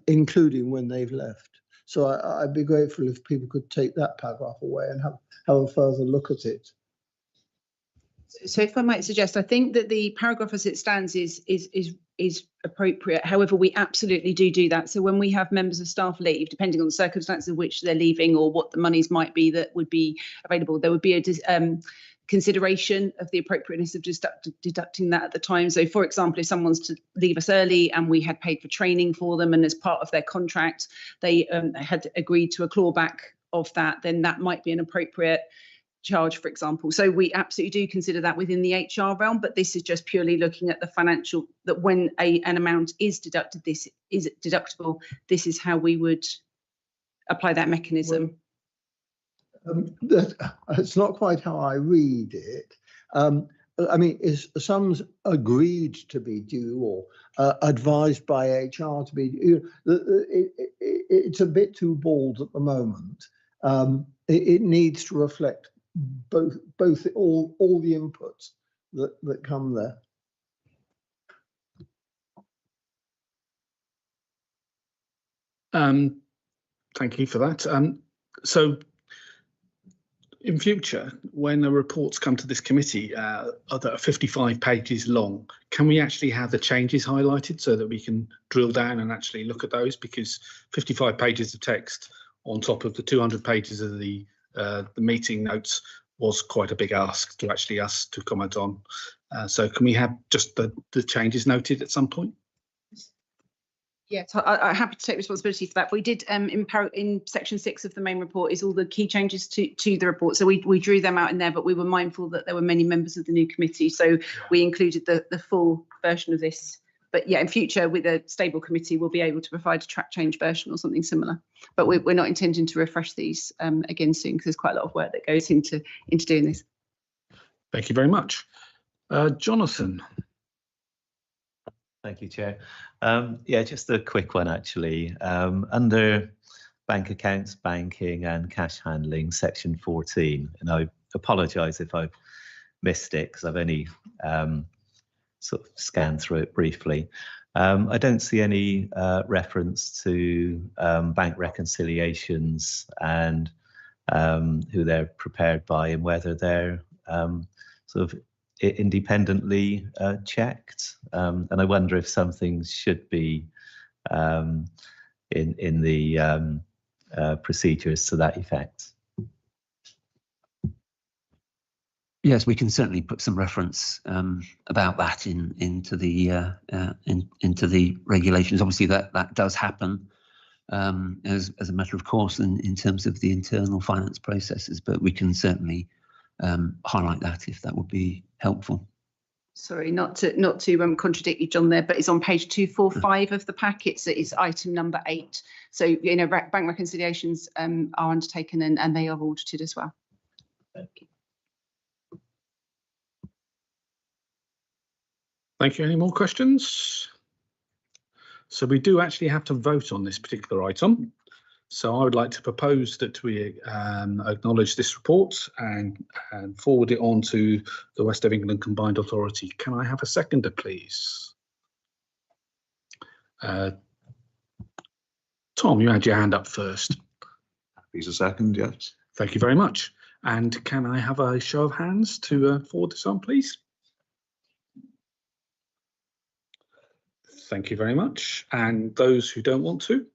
including when they've left. So I'd be grateful if people could take that paragraph away and have a further look at it. So if I might suggest, I think that the paragraph as it stands is appropriate. However, we absolutely do that. So when we have members of staff leave, depending on the circumstances in which they're leaving or what the monies might be that would be available, there would be a consideration of the appropriateness of deducting that at the time. So for example, if someone's to leave us early and we had paid for training for them and as part of their contract, they had agreed to a clawback of that, then that might be an appropriate charge, for example. So we absolutely do consider that within the HR realm, but this is just purely looking at the financial, that when an amount is deducted, this is deductible, this is how we would apply that mechanism. It's not quite how I read it. I mean, is sums agreed to be due or advised by HR to be due? It's a bit too bald at the moment. It needs to reflect both all the inputs that come there. Thank you for that. So in future, when the reports come to this committee that are 55 pages long, can we actually have the changes highlighted so that we can drill down and actually look at those? Because 55 pages of text on top of the 200 pages of the meeting notes was quite a big ask to actually us to comment on. So can we have just the changes noted at some point? Yes, I'm happy to take responsibility for that. We did in section 6 of the main report is all the key changes to the report. So we drew them out in there, but we were mindful that there were many members of the new committee. So we included the full version of this. But yeah, in future with a stable committee, we'll be able to provide a track change version or something similar. But we're not intending to refresh these again soon because there's quite a lot of work that goes into doing this. Thank you very much. Jonathan. Thank you, Chair. Yeah, just a quick one, actually. Under bank accounts, banking and cash handling, section 14, and I apologise if I've missed it because I've only sort of scanned through it briefly. I don't see any reference to bank reconciliations and who they're prepared by and whether they're sort of independently checked. And I wonder if some things should be in the procedures to that effect. Yes, we can certainly put some reference about that into the regulations. Obviously, that does happen as a matter of course in terms of the internal finance processes, but we can certainly highlight that if that would be helpful. Sorry, not to contradict you, John, there, but it's on page 245 of the pack. It's item number 8. So you know, bank reconciliations are undertaken and they are audited as well. Thank you. Thank you. Any more questions? So we do actually have to vote on this particular item. So I would like to propose that we acknowledge this report and forward it on to the West of England Combined Authority. Can I have a seconder, please? Tom, you had your hand up first. He's a second, yes. Thank you very much. And can I have a show of hands to forward this on, please? Thank you very much. And those who don't want to?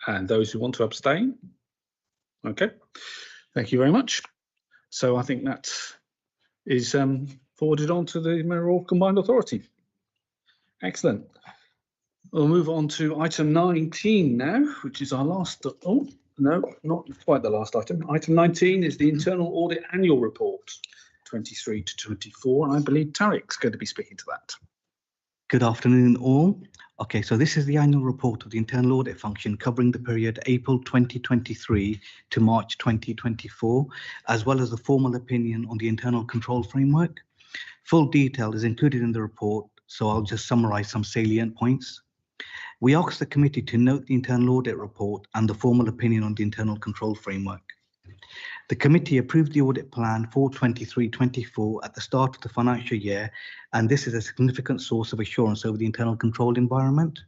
And those who want to abstain? Okay, thank you very much. So I think that is forwarded on to the Mayoral Combined Authority. Excellent. We'll move on to item 19 now, which is our last, oh, no, not quite the last item. Item 19 is the Internal Audit Annual Report, 23 to 24, and I believe Tariq's going to be speaking to that. Good afternoon, all. Okay, so this is the annual report of the internal audit function covering the period April 2023 to March 2024, as well as the formal opinion on the internal control framework. Full detail is included in the report, so I'll just summarize some salient points. We asked the committee to note the internal audit report and the formal opinion on the internal control framework. The committee approved the audit plan for 23-24 at the start of the financial year, and this is a significant source of assurance over the internal control environment.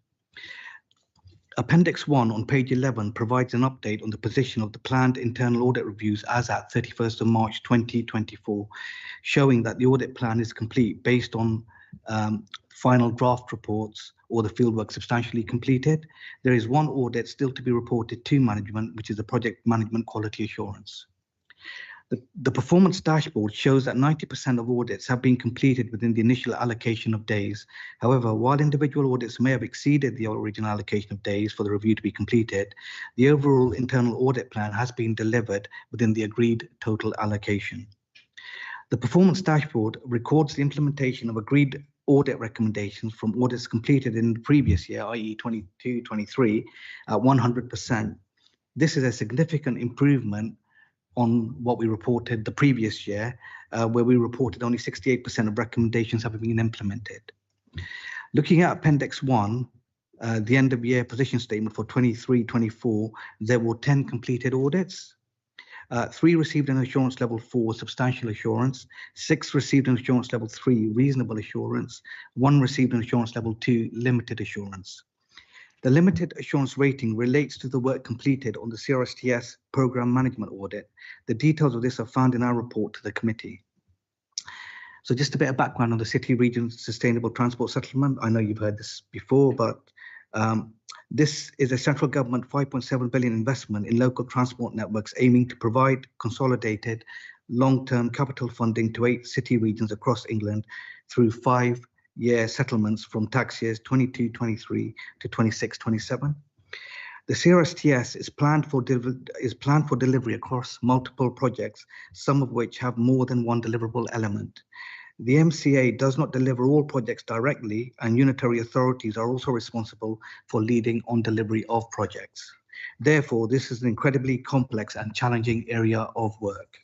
Appendix 1 on page 11 provides an update on the position of the planned internal audit reviews as at 31st of March 2024, showing that the audit plan is complete based on final draft reports or the fieldwork substantially completed. There is one audit still to be reported to management, which is the project management quality assurance. The performance dashboard shows that 90% of audits have been completed within the initial allocation of days. However, while individual audits may have exceeded the original allocation of days for the review to be completed, the overall internal audit plan has been delivered within the agreed total allocation. The performance dashboard records the implementation of agreed audit recommendations from audits completed in the previous year, i.e. 22-23, at 100%. This is a significant improvement on what we reported the previous year, where we reported only 68% of recommendations having been implemented. Looking at Appendix 1, the end of year position statement for 23-24, there were 10 completed audits. 3 received an assurance level 4, substantial assurance. 6 received an assurance level 3, reasonable assurance. 1 received an assurance level 2, limited assurance. The limited assurance rating relates to the work completed on the CRSTS program management audit. The details of this are found in our report to the committee. So just a bit of background on the City Region Sustainable Transport Settlement. I know you've heard this before, but this is a central government 5.7 billion investment in local transport networks aiming to provide consolidated long-term capital funding to 8 city regions across England through 5-year settlements from tax years 22-23 to 26-27. The CRSTS is planned for delivery across multiple projects, some of which have more than one deliverable element. The MCA does not deliver all projects directly, and unitary authorities are also responsible for leading on delivery of projects. Therefore, this is an incredibly complex and challenging area of work.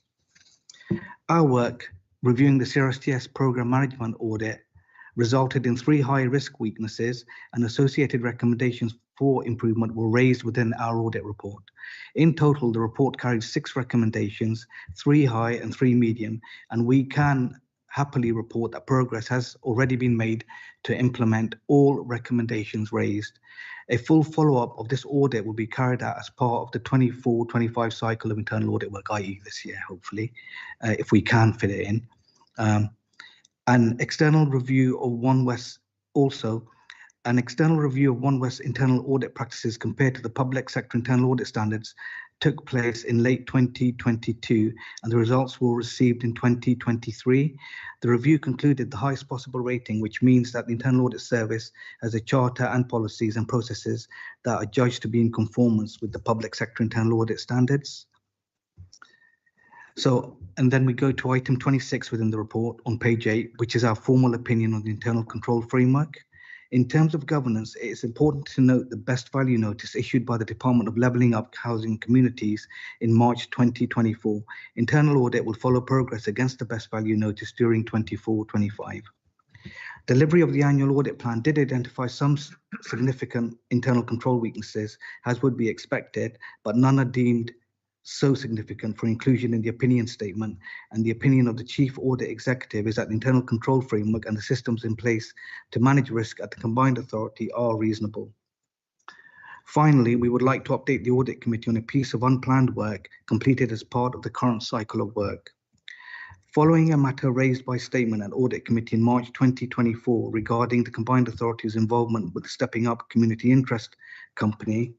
Our work reviewing the CRSTS program management audit resulted in 3 high-risk weaknesses, and associated recommendations for improvement were raised within our audit report. In total, the report carried 6 recommendations, 3 high and 3 medium, and we can happily report that progress has already been made to implement all recommendations raised. A full follow-up of this audit will be carried out as part of the 24-25 cycle of internal audit work, i.e. this year, hopefully, if we can fit it in. An external review of One West internal audit practices compared to the public sector internal audit standards took place in late 2022, and the results were received in 2023. The review concluded the highest possible rating, which means that the Internal Audit Service has a charter and policies and processes that are judged to be in conformance with the public sector internal audit standards. So, and then we go to item 26 within the report on page 8, which is our formal opinion on the internal control framework. In terms of governance, it is important to note the best value notice issued by the Department of Levelling Up Housing Communities in March 2024. Internal audit will follow progress against the best value notice during 24-25. Delivery of the annual audit plan did identify some significant internal control weaknesses, as would be expected, but none are deemed so significant for inclusion in the opinion statement, and the opinion of the Chief Audit Executive is that the internal control framework and the systems in place to manage risk at the combined authority are reasonable. Finally, we would like to update the Audit Committee on a piece of unplanned work completed as part of the current cycle of work. Following a matter raised by statement at Audit Committee in March 2024 regarding the Combined Authority's involvement with the Stepping Up Community Interest Company,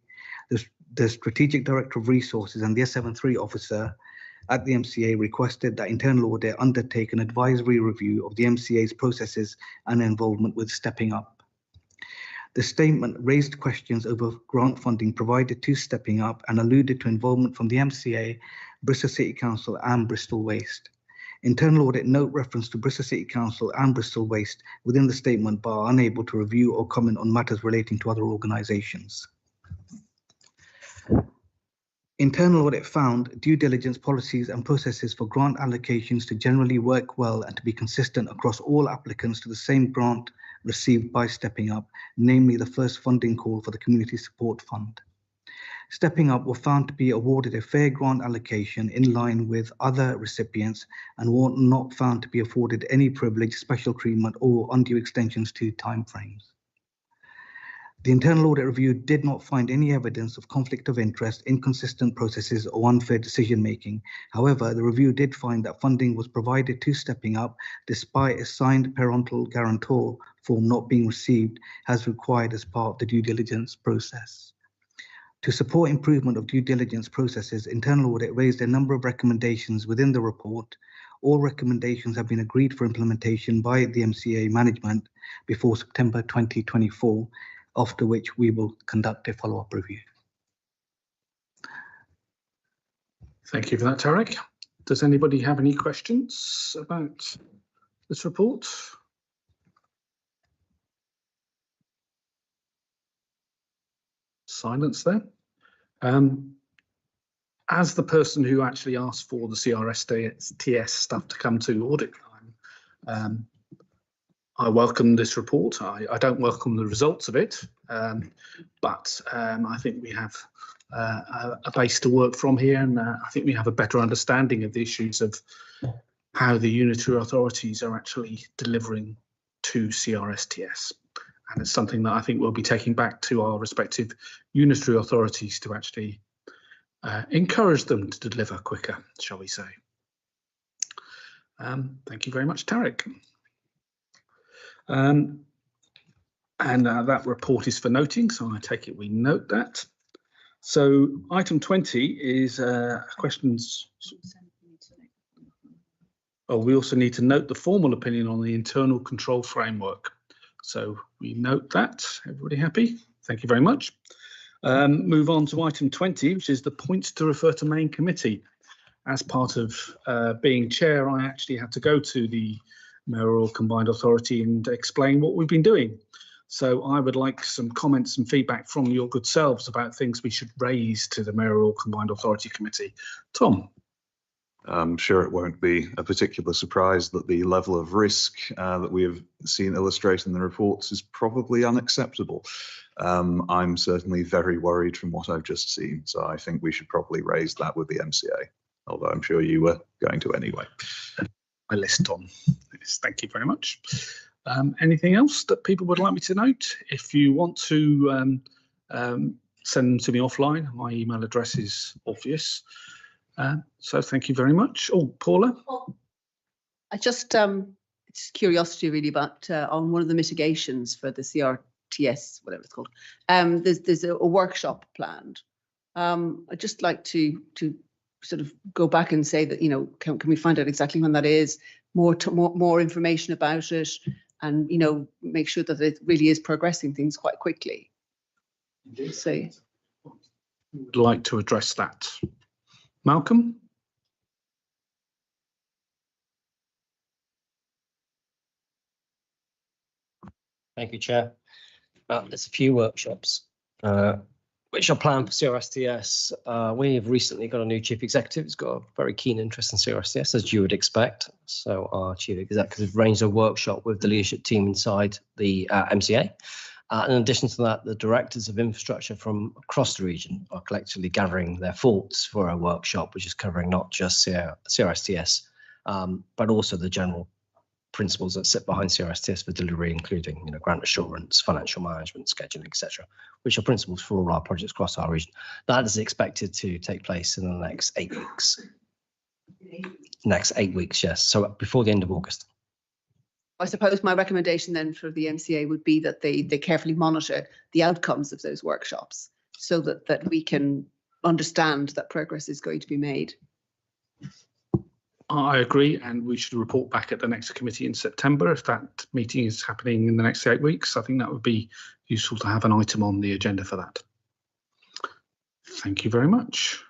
the Strategic Director of Resources and the S73 officer at the MCA requested that internal audit undertake an advisory review of the MCA's processes and involvement with Stepping Up. The statement raised questions over grant funding provided to Stepping Up and alluded to involvement from the MCA, Bristol City Council and Bristol Waste. Internal audit note reference to Bristol City Council and Bristol Waste within the statement, but are unable to review or comment on matters relating to other organisations. Internal audit found due diligence policies and processes for grant allocations to generally work well and to be consistent across all applicants to the same grant received by Stepping Up, namely the first funding call for the Community Support Fund. Stepping Up were found to be awarded a fair grant allocation in line with other recipients and were not found to be afforded any privilege, special treatment or undue extensions to timeframes. The internal audit review did not find any evidence of conflict of interest, inconsistent processes or unfair decision making. However, the review did find that funding was provided to Stepping Up despite a signed parental guarantor form not being received as required as part of the due diligence process. To support improvement of due diligence processes, internal audit raised a number of recommendations within the report. All recommendations have been agreed for implementation by the MCA management before September 2024, after which we will conduct a follow-up review. Thank you for that, Tarek. Does anybody have any questions about this report? Silence there. As the person who actually asked for the CRSTS stuff to come to audit time, I welcome this report. I don't welcome the results of it, but I think we have a base to work from here, and I think we have a better understanding of the issues of how the unitary authorities are actually delivering to CRSTS. And it's something that I think we'll be taking back to our respective unitary authorities to actually encourage them to deliver quicker, shall we say. Thank you very much, Tarek. And that report is for noting, so I take it we note that. So item 20 is questions. Oh, we also need to note the formal opinion on the internal control framework. So we note that. Everybody happy? Thank you very much. Move on to item 20, which is the points to refer to main committee. As part of being chair, I actually had to go to the Mayoral Combined Authority and explain what we've been doing. So I would like some comments and feedback from your good selves about things we should raise to the Mayoral Combined Authority Committee. Tom. I'm sure it won't be a particular surprise that the level of risk that we have seen illustrated in the reports is probably unacceptable. I'm certainly very worried from what I've just seen, so I think we should probably raise that with the MCA, although I'm sure you were going to anyway. My list, Tom. Yes, thank you very much. Anything else that people would like me to note? If you want to send them to me offline, my email address is obvious. So thank you very much. Oh, Paula? I just, it's curiosity really, but on one of the mitigations for the CRTS, whatever it's called, there's a workshop planned. I'd just like to sort of go back and say that, you know, can we find out exactly when that is, more information about it, and, you know, make sure that it really is progressing things quite quickly. So would like to address that. Malcolm? Thank you, Chair. There's a few workshops which are planned for CRSTS. We have recently got a new chief executive who's got a very keen interest in CRSTS, as you would expect. So our chief executive arranged a workshop with the leadership team inside the MCA. In addition to that, the directors of infrastructure from across the region are collectively gathering their thoughts for a workshop, which is covering not just CRSTS, but also the general principles that sit behind CRSTS for delivery, including grant assurance, financial management, scheduling, etc., which are principles for all our projects across our region. That is expected to take place in the next 8 weeks. Next 8 weeks, yes. So before the end of August. I suppose my recommendation then for the MCA would be that they carefully monitor the outcomes of those workshops so that we can understand that progress is going to be made. I agree, and we should report back at the next committee in September if that meeting is happening in the next 8 weeks. I think that would be useful to have an item on the agenda for that. Thank you very much.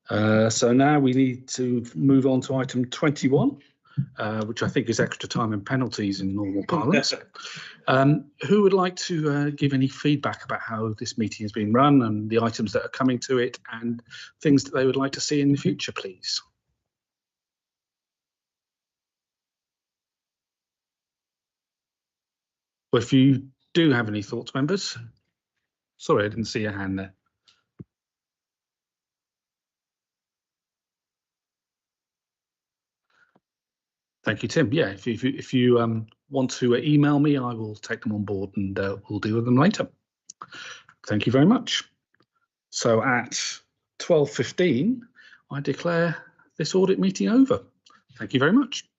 So now we need to move on to item 21, which I think is extra time and penalties in normal parlance. Who would like to give any feedback about how this meeting has been run and the items that are coming to it and things that they would like to see in the future, please? Well, if you do have any thoughts, members. Sorry, I didn't see your hand there. Thank you, Tim. Yeah, if you want to email me, I will take them on board and we'll deal with them later. Thank you very much. So at 12:15, I declare this audit meeting over. Thank you very much.